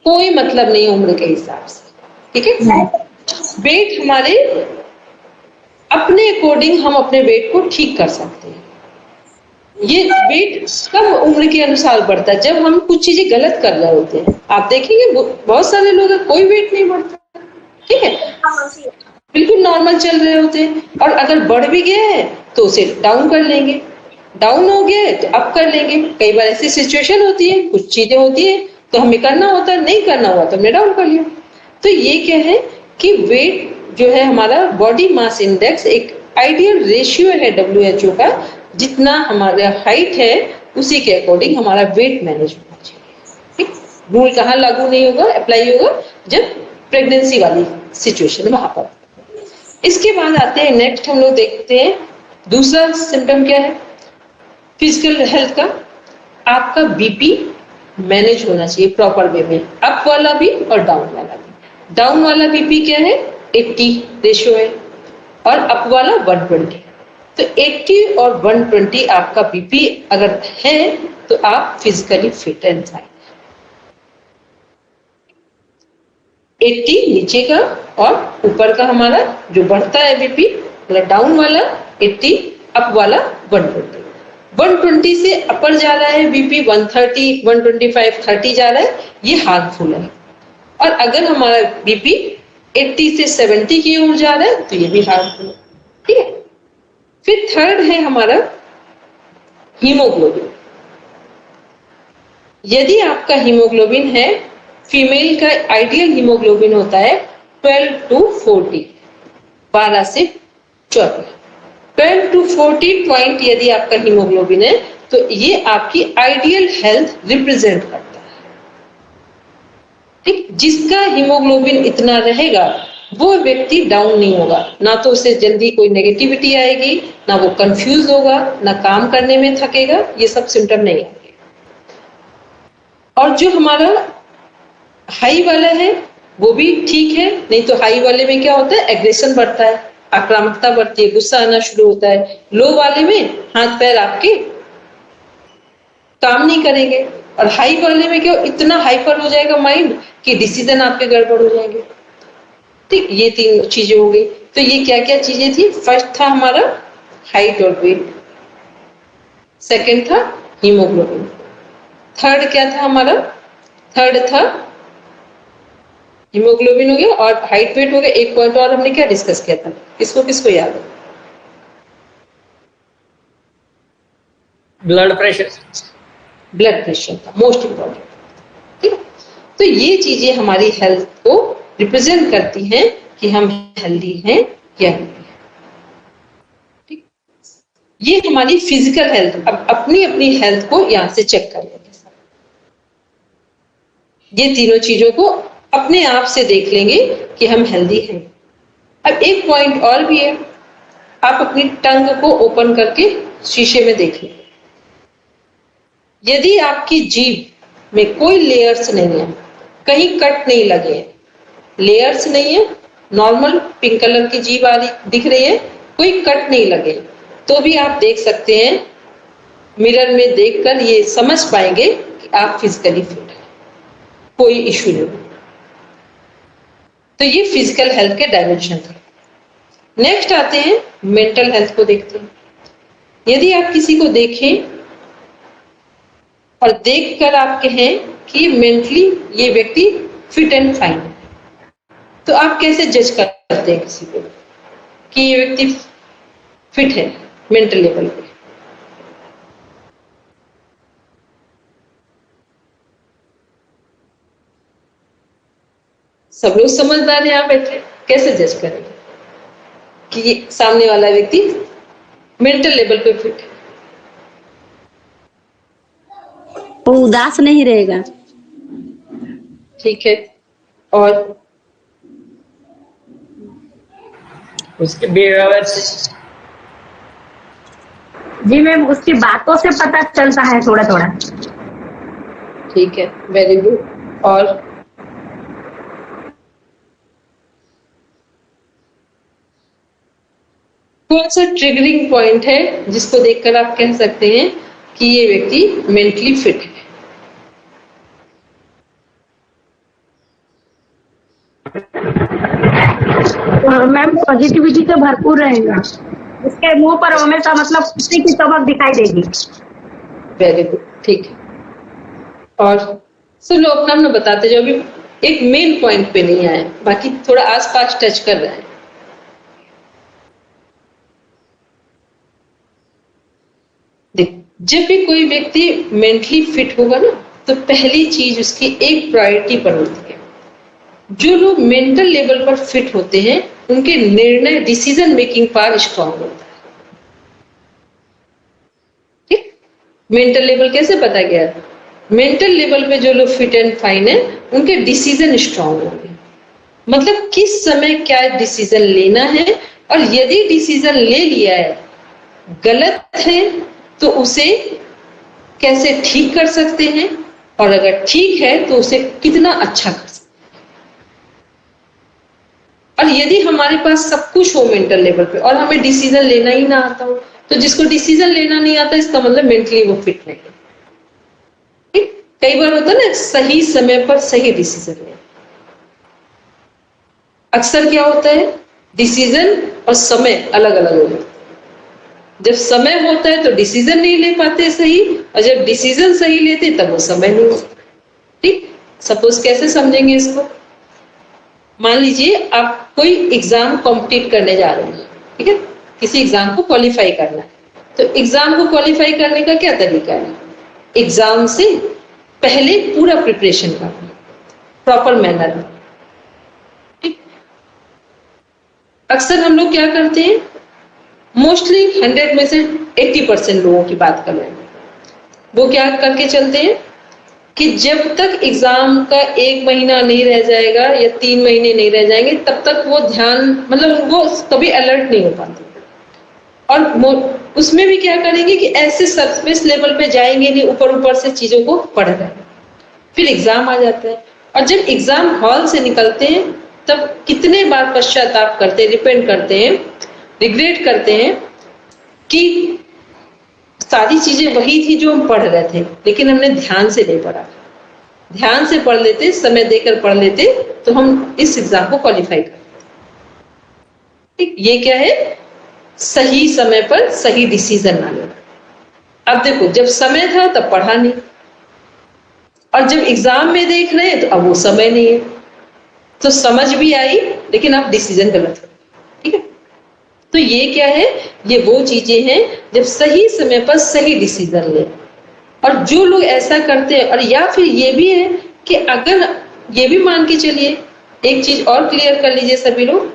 कोई मतलब नहीं उम्र के हिसाब से, ठीक है। वेट हमारे अपने अकॉर्डिंग हम अपने वेट को ठीक कर सकते हैं। ये वेट कब उम्र के अनुसार बढ़ता है, जब हम कुछ चीजें गलत कर रहे होते हैं। आप देखेंगे बहुत सारे लोग कोई वेट नहीं बढ़ता, ठीक है, बिल्कुल नॉर्मल चल रहे होते हैं। और अगर बढ़ भी गया है तो उसे डाउन कर लेंगे, डाउन हो गया है तो अप कर लेंगे। कई बार ऐसी सिचुएशन होती है, कुछ चीजें होती है तो हमें करना होता है, नहीं करना हुआ तो हमने डाउन कर लिया। तो ये क्या है कि वेट जो है हमारा बॉडी मास इंडेक्स एक आइडियल रेशियो है WHO का, जितना हमारा हाइट है उसी के अकॉर्डिंग हमारा वेट मैनेज होना चाहिए। ठीक, रूल कहाँ लागू नहीं होगा, अप्लाई होगा जब प्रेगनेंसी वाली सिचुएशन वहां पर। इसके बाद आते हैं नेक्स्ट, हम लोग देखते हैं दूसरा सिम्टम क्या है फिजिकल हेल्थ का। आपका बीपी मैनेज होना चाहिए प्रॉपर वे में, अप वाला भी और डाउन वाला भी। डाउन वाला बीपी क्या है 80 रेशियो है और अप वाला 120। तो 80 और 120 आपका बीपी अगर है तो आप फिजिकली फिट एंड फाइन। 80 नीचे का और ऊपर का हमारा जो बढ़ता है बीपी, मतलब डाउन वाला 80, अप वाला 120। 120 से अपर जा रहा है बीपी 130, 125, 30 जा रहा है, ये हार्मफुल है। और अगर हमारा बीपी 80 से 70 की ओर जा रहा है तो ये भी हार्मफुल है, ठीक है। फिर थर्ड है हमारा हीमोग्लोबिन। यदि आपका हीमोग्लोबिन है, फीमेल का आइडियल हीमोग्लोबिन होता है 12 to 40, 12 से 14। 12 to 40 पॉइंट यदि आपका हीमोग्लोबिन है तो ये आपकी आइडियल हेल्थ रिप्रेजेंट करता है, ठीक। जिसका हीमोग्लोबिन इतना रहेगा वो व्यक्ति डाउन नहीं होगा, ना तो उसे जल्दी कोई नेगेटिविटी आएगी, ना वो कंफ्यूज होगा, ना काम करने में थकेगा, ये सब सिम्टम नहीं आएंगे। और जो हमारा हाई वाला है वो भी ठीक है, नहीं तो हाई वाले में क्या होता है एग्रेशन बढ़ता है, आक्रामकता बढ़ती है, गुस्सा आना शुरू होता है। लो वाले में हाथ पैर आपके काम नहीं करेंगे और हाई वाले में क्या इतना हाइपर हो जाएगा माइंड कि डिसीजन आपके गड़बड़ हो जाएंगे, ठीक। ये 3 चीजें हो गई। तो ये क्या क्या चीजें थी, फर्स्ट था हमारा हाइट और वेट, सेकंड था हीमोग्लोबिन, थर्ड क्या था हमारा, थर्ड था हीमोग्लोबिन हो गया और हाइट वेट हो गया। एक पॉइंट और हमने क्या डिस्कस किया था, किसको किसको याद है, ब्लड प्रेशर। ब्लड प्रेशर था मोस्ट इंपॉर्टेंट, ठीक। तो ये चीजें हमारी हेल्थ को रिप्रेजेंट करती हैं कि हम हेल्दी हैं या नहीं, ठीक। ये हमारी फिजिकल हेल्थ। अब अपनी अपनी हेल्थ को यहां से चेक कर लेंगे, ये तीनों चीजों को अपने आप से देख लेंगे कि हम हेल्दी हैं। अब एक पॉइंट और भी है, आप अपनी टंग को ओपन करके शीशे में देख लें। यदि आपकी जीभ में कोई लेयर्स नहीं है, कहीं कट नहीं लगे हैं, लेयर्स नहीं है, नॉर्मल पिंक कलर की जीभ आ रही दिख रही है, कोई कट नहीं लगे, तो भी आप देख सकते हैं मिरर में देखकर ये समझ पाएंगे कि आप फिजिकली फिट हैं, कोई इश्यू नहीं। तो ये फिजिकल हेल्थ के डायमेंशन थे। नेक्स्ट आते हैं मेंटल हेल्थ को देखते हैं। यदि आप किसी को देखें और देखकर आप कहें कि मेंटली ये व्यक्ति फिट एंड फाइन है, तो आप कैसे जज करते हैं किसी को कि ये व्यक्ति फिट है मेंटल लेवल पे? सब लोग समझदार यहाँ बैठे, कैसे जज करेंगे कि ये सामने वाला व्यक्ति मेंटल लेवल पे फिट है? वो उदास नहीं रहेगा। ठीक है, और उसके बिहेवियर से। जी मैम, उसकी बातों से पता चलता है थोड़ा थोड़ा। ठीक है, वेरी गुड। और कौन सा ट्रिगरिंग पॉइंट है जिसको देखकर आप कह सकते हैं कि ये व्यक्ति मेंटली फिट है? मैम पॉजिटिविटी से भरपूर रहेगा, उसके मुंह पर हमेशा मतलब खुशी की चमक दिखाई देगी। वेरी गुड, ठीक है। और सब लोग अपना अपना बताते जाओ, अभी एक मेन पॉइंट पे नहीं आए, बाकी थोड़ा आसपास टच कर रहे हैं। देख, जब भी कोई व्यक्ति मेंटली फिट होगा ना, तो पहली चीज उसकी एक प्रायोरिटी पर होती है। जो लोग मेंटल लेवल पर फिट होते हैं उनके निर्णय, डिसीजन मेकिंग पावर स्ट्रांग होता है। ठीक, मेंटल लेवल कैसे पता गया? मेंटल लेवल पे जो लोग फिट एंड फाइन है उनके डिसीजन स्ट्रांग होंगे, मतलब किस समय क्या डिसीजन लेना है, और यदि डिसीजन ले लिया है गलत है तो उसे कैसे ठीक कर सकते हैं, और अगर ठीक है तो उसे कितना अच्छा कर सकते हैं। और यदि हमारे पास सब कुछ हो मेंटल लेवल पे और हमें डिसीजन लेना ही ना आता हो, तो जिसको डिसीजन लेना नहीं आता इसका मतलब मेंटली वो फिट नहीं है। कई बार होता है ना, सही समय पर सही डिसीजन लेना। अक्सर क्या होता है, डिसीजन और समय अलग अलग हो जाता है। जब समय होता है तो डिसीजन नहीं ले पाते सही, और जब डिसीजन सही लेते तब वो समय नहीं होता। ठीक, सपोज कैसे समझेंगे इसको? मान लीजिए आप कोई एग्जाम कॉम्पिटिट करने जा रहे हैं, ठीक है, किसी एग्जाम को क्वालिफाई करना है। तो एग्जाम को क्वालिफाई करने का क्या तरीका है? एग्जाम से पहले पूरा प्रिपरेशन करना, प्रॉपर मैनर में। अक्सर हम लोग क्या करते हैं, मोस्टली 100 में से 80% लोगों की बात कर रहे हैं, वो क्या करके चलते हैं कि जब तक एग्जाम का 1 महीना नहीं रह जाएगा या 3 महीने नहीं रह जाएंगे तब तक वो ध्यान, मतलब वो कभी अलर्ट नहीं हो पाते। और उसमें भी क्या करेंगे कि ऐसे सरफेस लेवल पे जाएंगे नहीं, ऊपर ऊपर से चीजों को पढ़ रहे हैं। फिर एग्जाम आ जाता है, और जब एग्जाम हॉल से निकलते हैं तब कितने बार पश्चाताप करते हैं, रिपेंट करते हैं, रिग्रेट करते हैं कि सारी चीजें वही थी जो हम पढ़ रहे थे, लेकिन हमने ध्यान से नहीं पढ़ा। ध्यान से पढ़ लेते, समय देकर पढ़ लेते, तो हम इस एग्जाम को क्वालिफाई करते। ये क्या है? सही समय पर सही डिसीजन ना लेना। अब देखो, जब समय था तब पढ़ा नहीं, और जब एग्जाम में देख रहे हैं तो अब वो समय नहीं है, तो समझ भी आई लेकिन अब डिसीजन गलत हो। ठीक है, तो ये क्या है? ये वो चीजें हैं जब सही समय पर सही डिसीजन ले। और जो लोग ऐसा करते हैं, और या फिर ये भी है कि अगर ये भी मान के चलिए, एक चीज और क्लियर कर लीजिए सभी लोग,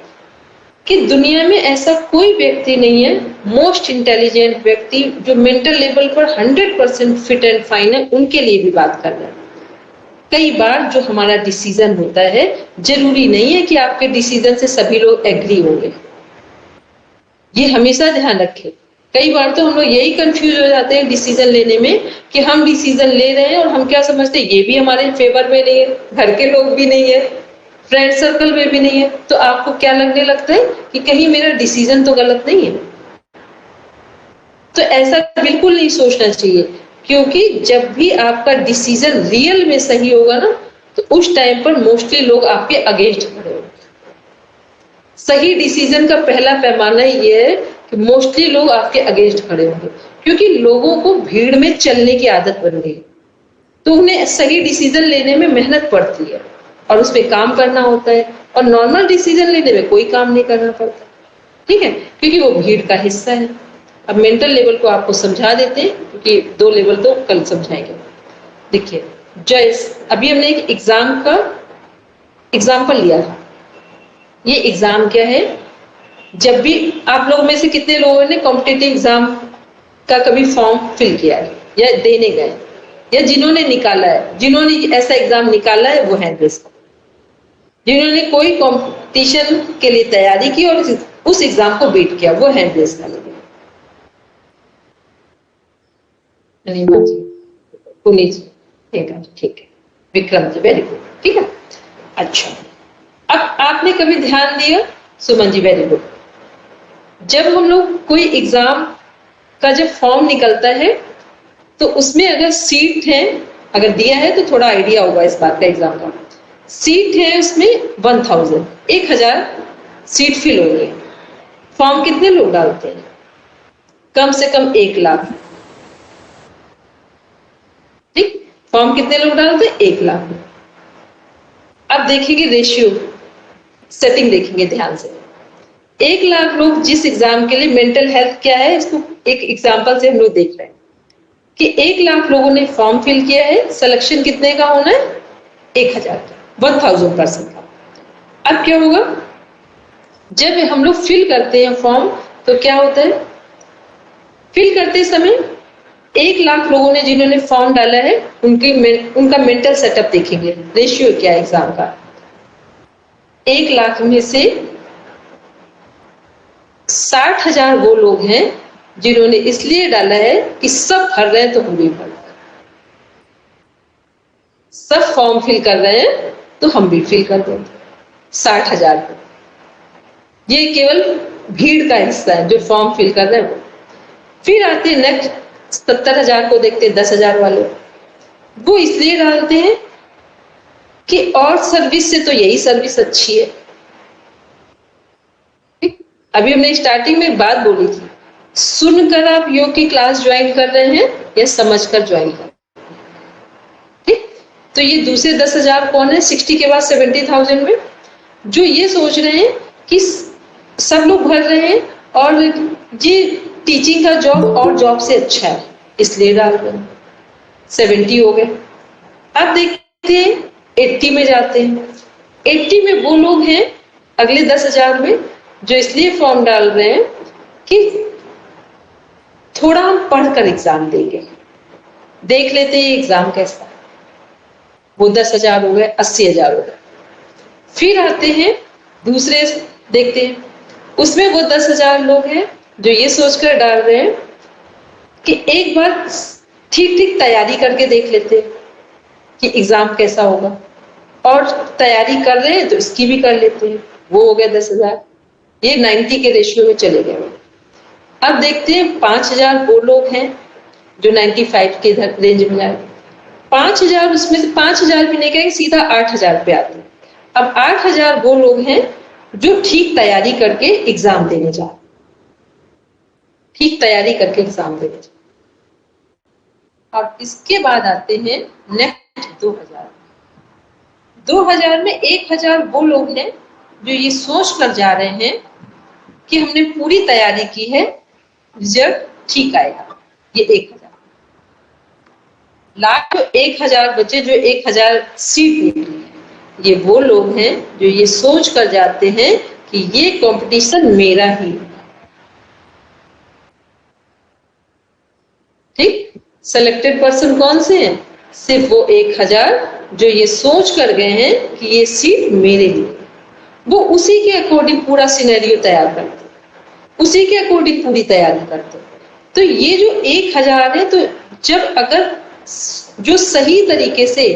कि दुनिया में ऐसा कोई व्यक्ति नहीं है, मोस्ट इंटेलिजेंट व्यक्ति जो मेंटल लेवल पर 100% फिट एंड फाइन है, उनके लिए भी बात कर रहे हैं। कई बार जो हमारा डिसीजन होता है, जरूरी नहीं है कि आपके डिसीजन से सभी लोग एग्री होंगे, ये हमेशा ध्यान रखें। कई बार तो हम लोग यही कंफ्यूज हो जाते हैं डिसीजन लेने में कि हम डिसीजन ले रहे हैं और हम क्या समझते हैं ये भी हमारे फेवर में नहीं है, घर के लोग भी नहीं है, फ्रेंड सर्कल में भी नहीं है, तो आपको क्या लगने लगता है कि कहीं मेरा डिसीजन तो गलत नहीं है। तो ऐसा बिल्कुल नहीं सोचना चाहिए, क्योंकि जब भी आपका डिसीजन रियल में सही होगा ना, तो उस टाइम पर मोस्टली लोग आपके अगेंस्ट खड़े होंगे। सही डिसीजन का पहला पैमाना ये है कि मोस्टली लोग आपके अगेंस्ट खड़े होंगे, क्योंकि लोगों को भीड़ में चलने की आदत बन गई, तो उन्हें सही डिसीजन लेने में मेहनत पड़ती है और उस पर काम करना होता है, और नॉर्मल डिसीजन लेने में कोई काम नहीं करना पड़ता, ठीक है, क्योंकि वो भीड़ का हिस्सा है। अब मेंटल लेवल को आपको समझा देते हैं, क्योंकि 2 लेवल तो कल समझाएंगे। देखिए जॉयस, अभी हमने एक एग्जाम का एग्जाम्पल लिया था। ये एग्जाम क्या है, जब भी आप लोग में से कितने लोगों ने कॉम्पिटिटिव एग्जाम का कभी फॉर्म फिल किया है या देने गए, या जिन्होंने निकाला है, जिन्होंने ऐसा एग्जाम निकाला है वो हैंड रेज करें। जिन्होंने कोई कंपटीशन के लिए तैयारी की और उस एग्जाम को बीट किया, वो हैंड रेज करेंगे। अनिमा जी, पुनीत जी, ठीक है, विक्रम जी, वेरी गुड, ठीक है। अच्छा, अब आपने कभी ध्यान दिया, सुमन जी वेरी गुड, जब हम लोग कोई एग्जाम का जब फॉर्म निकलता है तो उसमें अगर सीट है, अगर दिया है तो थोड़ा आइडिया होगा इस बात का, एग्जाम का सीट है उसमें 1000 सीट फिल हो रही है। फॉर्म कितने लोग डालते हैं? कम से कम 1 लाख, ठीक। फॉर्म कितने लोग डालते हैं? 1 लाख। अब देखेंगे रेशियो सेटिंग, देखेंगे ध्यान से। 1 लाख लोग जिस एग्जाम के लिए, मेंटल हेल्थ क्या है इसको एक एग्जांपल से हम लोग देख रहे हैं कि 1 लाख लोगों ने फॉर्म फिल किया है, सिलेक्शन कितने का होना है? 1000 का, 1000% का। अब क्या होगा, जब हम लोग फिल करते हैं फॉर्म तो क्या होता है, फिल करते समय 1 लाख लोगों ने जिन्होंने फॉर्म डाला है उनका मेंटल सेटअप देखेंगे, रेशियो क्या है एग्जाम का। 1 लाख में से 60,000 वो लोग हैं जिन्होंने इसलिए डाला है कि सब भर रहे हैं तो हम भी भर, सब फॉर्म फिल कर रहे हैं तो हम भी फिल कर देंगे। 60,000 को, ये केवल भीड़ का हिस्सा है जो फॉर्म फिल कर रहे हैं। फिर आते हैं नेक्स्ट 70,000 को देखते हैं, 10,000 वाले, वो इसलिए डालते हैं कि और सर्विस से तो यही सर्विस अच्छी है। ठीक, अभी हमने स्टार्टिंग में बात बोली थी, सुनकर आप योग की क्लास ज्वाइन कर रहे हैं या समझकर ज्वाइन कर रहे हैं। ठीक, तो ये दूसरे 10,000 कौन है? 60 के बाद 70,000 में जो ये सोच रहे हैं कि सब लोग भर रहे हैं और ये टीचिंग का जॉब और जॉब से अच्छा है इसलिए डाल रहे हैं, 70 हो गए। अब देखते हैं 80 में जाते हैं। 80 में वो लोग हैं अगले 10,000 में जो इसलिए फॉर्म डाल रहे हैं कि थोड़ा हम पढ़कर एग्जाम देंगे, देख लेते हैं एग्जाम कैसा है। वो 10,000 हो गए, 80,000 हो गए। फिर आते हैं दूसरे, देखते हैं उसमें वो 10,000 लोग हैं जो ये सोचकर डाल रहे हैं कि एक बार ठीक ठीक तैयारी करके देख लेते हैं कि एग्जाम कैसा होगा, और तैयारी कर रहे हैं तो इसकी भी कर लेते हैं, वो हो गया 10,000। ये 90 के रेशियो में चले गए। अब देखते हैं 5,000 वो लोग हैं जो 95 के रेंज में आए। 5,000, उसमें से 5,000 भी नहीं कहेंगे, सीधा 8,000 पे आते हैं। अब 8,000 वो लोग हैं जो ठीक तैयारी करके एग्जाम देने जा रहे हैं, ठीक तैयारी करके एग्जाम देने जा। और इसके बाद आते हैं नेक्स्ट 2,000। 2,000 में 1,000 वो लोग हैं जो ये सोच कर जा रहे हैं कि हमने पूरी तैयारी की है, रिजल्ट ठीक आएगा। ये 1,000 लास्ट जो 1,000 बचे, जो 1,000 सीट निकली है, ये वो लोग हैं जो ये सोच कर जाते हैं कि ये कंपटीशन मेरा ही है। ठीक, सिलेक्टेड पर्सन कौन से हैं? सिर्फ वो 1,000 जो ये सोच कर गए हैं कि ये सीट मेरे लिए। वो उसी के अकॉर्डिंग पूरा सिनेरियो तैयार करते, उसी के अकॉर्डिंग पूरी तैयारी करते। तो ये जो 1,000 है, तो जब अगर जो सही तरीके से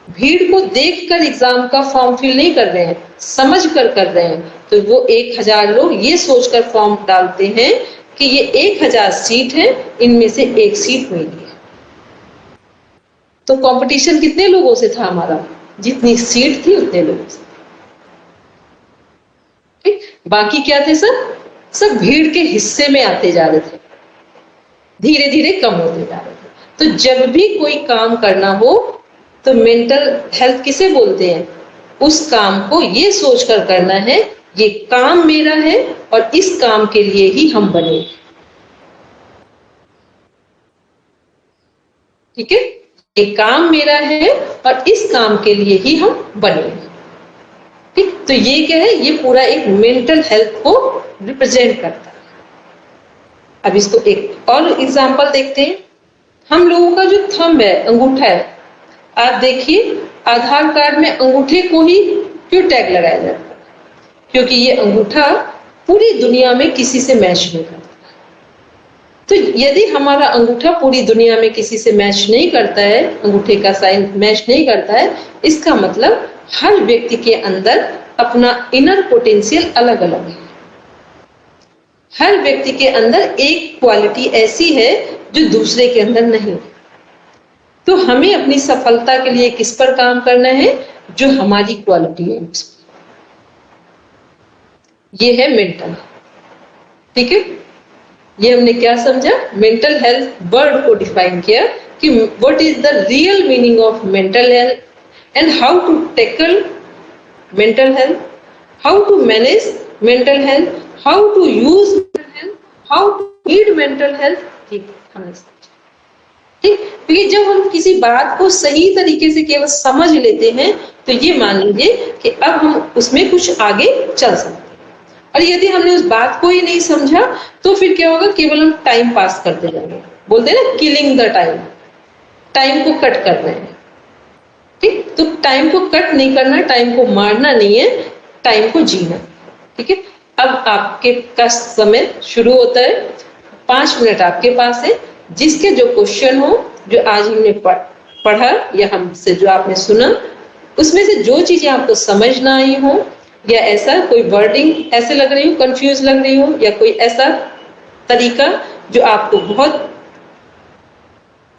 भीड़ को देखकर एग्जाम का फॉर्म फिल नहीं कर रहे हैं, समझ कर रहे हैं, तो वो 1,000 लोग ये सोचकर फॉर्म डालते हैं कि ये 1000 सीट है, इनमें से 1 सीट मेरी है। तो कंपटीशन कितने लोगों से था हमारा? जितनी सीट थी उतने लोगों से। ठीक, बाकी क्या थे सब भीड़ के हिस्से में आते जा रहे थे, धीरे धीरे कम होते जा रहे थे। तो जब भी कोई काम करना हो तो मेंटल हेल्थ किसे बोलते हैं? उस काम को ये सोचकर करना है ये काम मेरा है और इस काम के लिए ही हम बने। ठीक है, ये काम मेरा है और इस काम के लिए ही हम बने। ठीक, तो ये क्या है? ये पूरा एक मेंटल हेल्थ को रिप्रेजेंट करता है। अब इसको एक और एग्जांपल देखते हैं। हम लोगों का जो थंब है, अंगूठा है, आप देखिए आधार कार्ड में अंगूठे को ही क्यों टैग लगाया जाता है? क्योंकि ये अंगूठा पूरी दुनिया में किसी से मैच नहीं करता। तो यदि हमारा अंगूठा पूरी दुनिया में किसी से मैच नहीं करता है, अंगूठे का साइन मैच नहीं करता है, इसका मतलब हर व्यक्ति के अंदर अपना इनर पोटेंशियल अलग अलग है। हर व्यक्ति के अंदर एक क्वालिटी ऐसी है जो दूसरे के अंदर नहीं। तो हमें अपनी सफलता के लिए किस पर काम करना है? जो हमारी क्वालिटी है, ये है मेंटल। ठीक है, ये हमने क्या समझा? मेंटल हेल्थ वर्ड को डिफाइन किया कि what is the real meaning of mental health and how to tackle mental health, how to manage mental health, how to use mental health, how to need mental health. ठीक, हमने ठीक, क्योंकि जब हम किसी बात को सही तरीके से केवल समझ लेते हैं तो ये मान लीजिए कि अब हम उसमें कुछ आगे चल सकते हैं। और यदि हमने उस बात को ही नहीं समझा तो फिर क्या होगा? केवल हम टाइम पास करते जाएंगे। बोलते हैं ना, किलिंग द टाइम, टाइम को कट कर रहे हैं। ठीक, तो टाइम को कट नहीं करना, टाइम को मारना नहीं है, टाइम को जीना। ठीक है, अब आपके का समय शुरू होता है। 5 मिनट आपके पास है। जिसके जो क्वेश्चन हो, जो आज हमने पढ़ा या हमसे जो आपने सुना, उसमें से जो चीजें आपको समझ ना आई हो या ऐसा कोई वर्डिंग ऐसे लग रही हो, कंफ्यूज लग रही हो, या कोई ऐसा तरीका जो आपको बहुत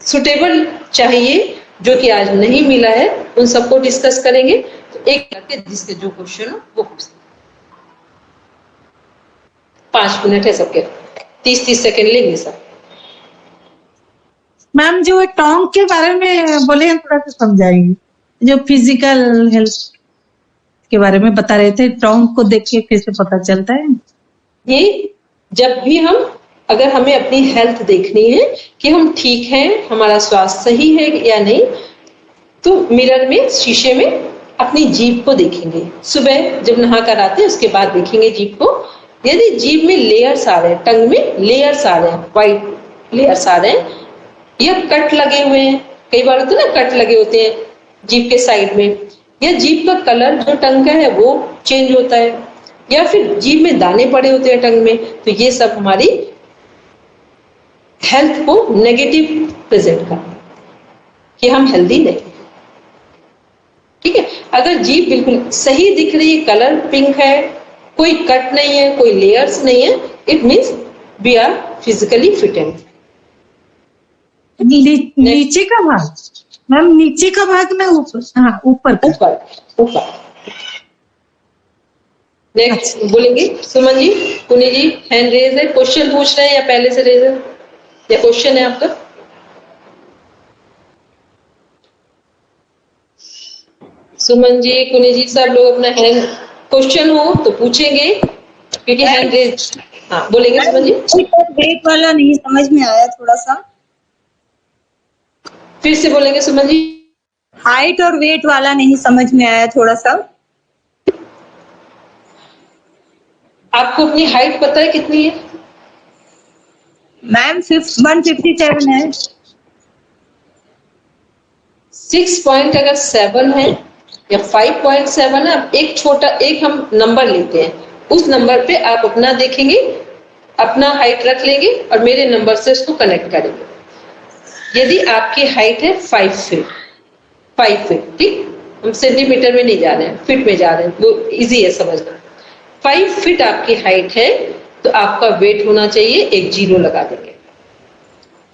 सुटेबल चाहिए जो कि आज नहीं मिला है, उन सबको डिस्कस करेंगे। तो एक करके जिसके जो क्वेश्चन हो वो पूछते। 5 मिनट है सबके, 30-30 सेकेंड लेंगे सब। मैम जो टोंग के बारे में बोले हैं, थोड़ा सा समझाएंगे? जो फिजिकल हेल्थ के बारे में बता रहे थे, टोंग को देख के कैसे पता चलता है? ये जब भी अगर हमें अपनी हेल्थ देखनी है कि हम ठीक हैं, हमारा स्वास्थ्य सही है या नहीं, तो मिरर में, शीशे में अपनी जीभ को देखेंगे। सुबह जब नहा कर आते हैं उसके बाद देखेंगे जीभ को। यदि जीभ में लेयर्स आ रहे हैं, टंग में लेयर्स आ रहे हैं, व्हाइट लेयर्स आ रहे हैं, या कट लगे हुए हैं, कई बार होते हैं ना कट लगे होते हैं जीभ के साइड में, या जीभ का कलर जो टंग का है वो चेंज होता है, या फिर जीभ में दाने पड़े होते हैं टंग में, तो ये सब हमारी हेल्थ को नेगेटिव प्रेजेंट करते हैं कि हम हेल्दी नहीं। ठीक है, अगर जीभ बिल्कुल सही दिख रही है, कलर पिंक है, कोई कट नहीं है, कोई लेयर्स नहीं है, it means we are physically fit and. नीचे का भाग मैम, नीचे का भाग में ऊपर? हाँ, ऊपर ऊपर। नेक्स्ट बोलेंगे सुमन जी, पुनी जी, हैंड रेज है, क्वेश्चन पूछ रहे हैं या पहले से रेज है, या क्वेश्चन है आपका? सुमन जी, पुनी जी, सब लोग अपना हैंड, क्वेश्चन हो तो पूछेंगे क्योंकि हैंड रेज। हाँ बोलेंगे सुमन जी। वेट वाला नहीं समझ में आया थोड़ा सा, फिर से बोलेंगे सुमन जी। हाइट और वेट वाला नहीं समझ में आया थोड़ा सा। आपको अपनी हाइट पता है कितनी है? मैम 157 है। 6.7 है या 5.7 है, एक छोटा एक हम नंबर लेते हैं, उस नंबर पे आप अपना देखेंगे, अपना हाइट रख लेंगे और मेरे नंबर से उसको कनेक्ट करेंगे। यदि आपकी हाइट है 5 फीट, 5 फीट, ठीक, हम सेंटीमीटर में नहीं जा रहे हैं, फीट में जा रहे हैं, वो इजी है समझना। 5 फीट आपकी हाइट है तो आपका वेट होना चाहिए, एक 0 लगा देंगे,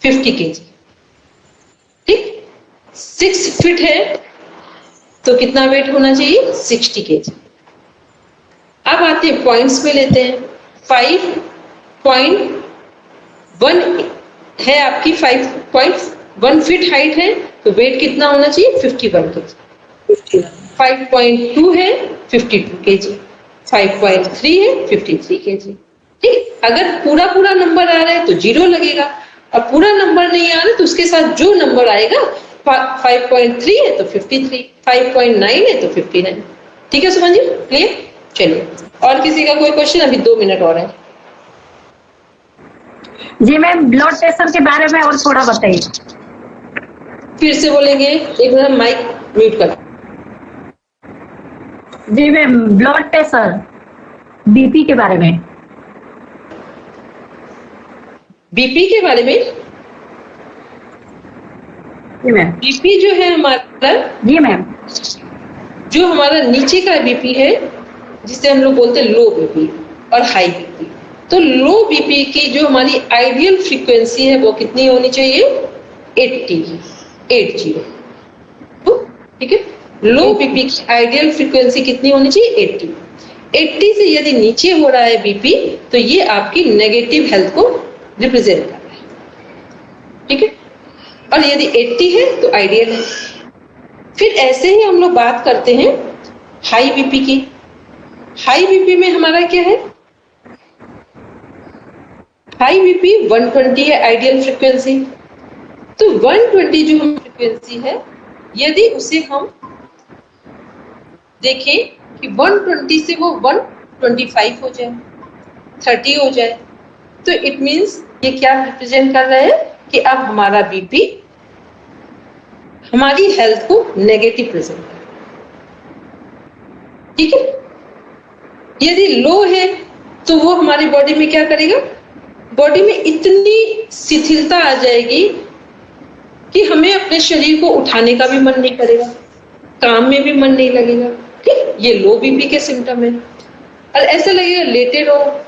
50 kg। ठीक, 6 फीट है तो कितना वेट होना चाहिए, 60 kg। अब आते हैं पॉइंट्स में लेते हैं। 5.1 है आपकी, 5.1 फीट हाइट है तो वेट कितना होना चाहिए, 51 kg। 5.2 है 52 kg, 5.3 है 53 kg। ठीक, अगर पूरा पूरा नंबर आ रहा है तो 0 लगेगा, और पूरा नंबर नहीं आ रहा है तो उसके साथ जो नंबर आएगा, 5.3 है तो 53, 5.9 है तो 59। ठीक है सुमन जी, क्लियर? चलिए, और किसी का कोई क्वेश्चन? अभी 2 मिनट और है। जी मैम, ब्लड प्रेशर के बारे में और थोड़ा बताइए। फिर से बोलेंगे, एक मिनट, माइक म्यूट कर। जी मैम, ब्लड प्रेशर, बीपी के बारे में। बीपी के बारे में? जी मैम। बीपी जो है हमारा, जी मैम, जो हमारा नीचे का बीपी है, जिसे हम लोग बोलते हैं लो बीपी और हाई बीपी। तो लो बीपी की जो हमारी आइडियल फ्रीक्वेंसी है वो कितनी होनी चाहिए, 80। ठीक है, लो बीपी की आइडियल फ्रीक्वेंसी कितनी होनी चाहिए, 80 से यदि नीचे हो रहा है बीपी तो ये आपकी नेगेटिव हेल्थ को रिप्रेजेंट कर रहा है। ठीक है, और यदि 80 है तो आइडियल है। फिर ऐसे ही हम लोग बात करते हैं हाई बीपी की। हाई बीपी में हमारा क्या है, हाई बीपी 120 है आइडियल फ्रीक्वेंसी। तो 120 जो हम फ्रीक्वेंसी है, यदि उसे हम देखें कि 120 से वो 125 हो जाए, 30 हो जाए, तो इट मीन्स ये क्या रिप्रेजेंट कर रहा है कि अब हमारा बीपी हमारी हेल्थ को नेगेटिव प्रेजेंट कर रहा है। ठीक है, यदि लो है तो वो हमारी बॉडी में क्या करेगा, बॉडी में इतनी शिथिलता आ जाएगी कि हमें अपने शरीर को उठाने का भी मन नहीं करेगा, काम में भी मन नहीं लगेगा। ठीक, ये लो बीपी के सिम्टम है। और ऐसा लगेगा लेटे रहो,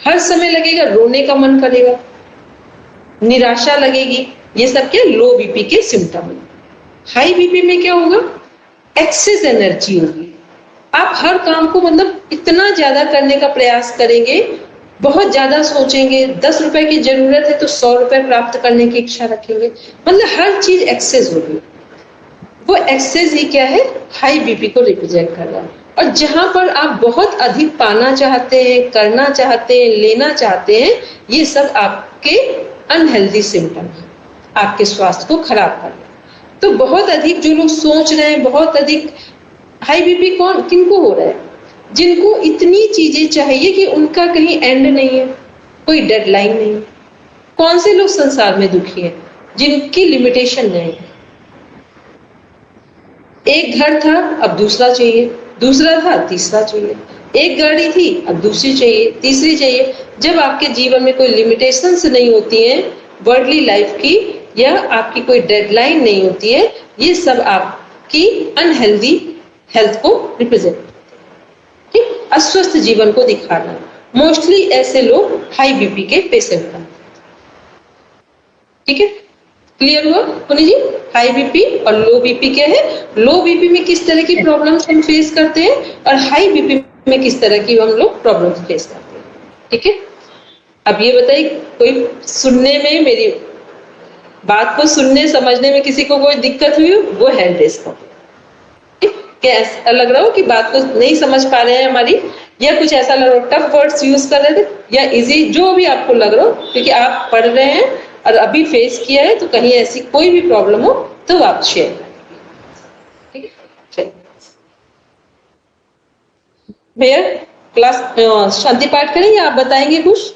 हर समय लगेगा रोने का मन करेगा, निराशा लगेगी। ये सब क्या, लो बीपी के सिम्टम है। हाई बीपी में क्या होगा, एक्सेस एनर्जी होगी। आप हर काम को मतलब इतना ज्यादा करने का प्रयास करेंगे, बहुत ज्यादा सोचेंगे, 10 रुपए की जरूरत है तो 100 रुपए प्राप्त करने की इच्छा रखेंगे, मतलब हर चीज एक्सेस होगी। वो एक्सेस ही क्या है, हाई बीपी को रिप्रेजेंट कर रहा है। और जहां पर आप बहुत अधिक पाना चाहते हैं, करना चाहते हैं, लेना चाहते हैं, ये सब आपके अनहेल्दी सिम्टम है, आपके स्वास्थ्य को खराब कर रहे हैं। तो बहुत अधिक जो लोग सोच रहे हैं, बहुत अधिक हाई बीपी किनको हो रहा है, जिनको इतनी चीजें चाहिए कि उनका कहीं एंड नहीं है, कोई डेडलाइन नहीं है। कौन से लोग संसार में दुखी हैं, जिनकी लिमिटेशन नहीं है। एक घर था, अब दूसरा चाहिए, दूसरा था, तीसरा चाहिए, एक गाड़ी थी, अब दूसरी चाहिए, तीसरी चाहिए। जब आपके जीवन में कोई लिमिटेशंस नहीं होती हैं वर्ल्डली लाइफ की, या आपकी कोई डेडलाइन नहीं होती है, ये सब आपकी अनहेल्दी हेल्थ को रिप्रेजेंट करते हैं। ठीक, अस्वस्थ जीवन को दिखाना। मोस्टली ऐसे लोग हाई बीपी के पेशेंट हैं। ठीक है, क्लियर हुआ पुनी जी? हाई बीपी और लो बीपी क्या है, लो बीपी में किस तरह की प्रॉब्लम्स हम फेस करते हैं, और हाई बीपी में किस तरह की हम लोग प्रॉब्लम्स फेस करते हैं। ठीक है, अब ये बताइए, कोई सुनने में, मेरी बात को सुनने समझने में किसी को कोई दिक्कत हुई हो, वो हैंड रेस करो। क्या ऐसा लग रहा हो कि बात को नहीं समझ पा रहे हैं हमारी, या कुछ ऐसा लग रहा हो टफ वर्ड्स यूज कर रहे थे, या इजी, जो भी आपको लग रहा हो, क्योंकि आप पढ़ रहे हैं और अभी फेस किया है, तो कहीं ऐसी कोई भी प्रॉब्लम हो तो आप शेयर करें। ठीक है, चलिए भैया क्लास शांति पाठ करें या आप बताएंगे कुछ?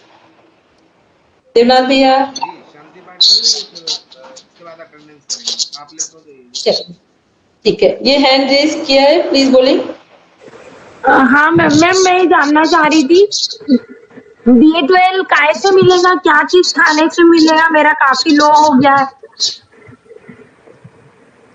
देवनाथ भैया, चलिए ठीक है, ये हैंड रेस किया है, प्लीज बोलें। हाँ मैम, मैं ये जानना चाह रही थी, B12 कैसे मिलेगा, क्या चीज खाने से मिलेगा, मेरा काफी लो हो गया है।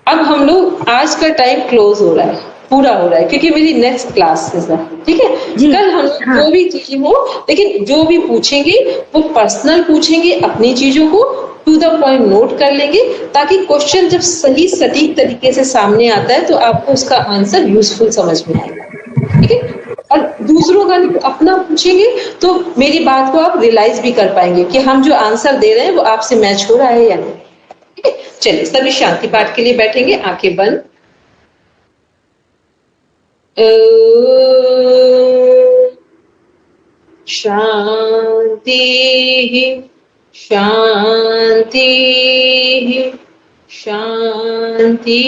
अब हम लोग, आज का टाइम क्लोज हो रहा है, पूरा हो रहा है, क्योंकि मेरी नेक्स्ट क्लास है सर, ठीक है। कल हम जो भी चीजें हो, लेकिन जो भी पूछेंगे वो पर्सनल पूछेंगे, अपनी चीजों को टू द पॉइंट नोट कर लेंगे, ताकि क्वेश्चन जब सही सटीक तरीके से सामने आता है तो आपको उसका आंसर यूजफुल समझ में आएगा, ठीक है। और दूसरों का अपना पूछेंगे तो मेरी बात को आप रियलाइज भी कर पाएंगे कि हम जो आंसर दे रहे हैं वो आपसे मैच हो रहा है या नहीं, ठीक है। चलिए सभी शांति पाठ के लिए बैठेंगे, आंखें बंद। शांति शांति शांति,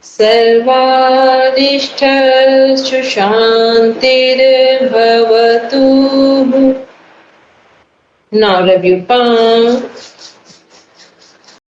सर्वारिष्ठस्तु शान्तिर्भवतु। Now rub your palm,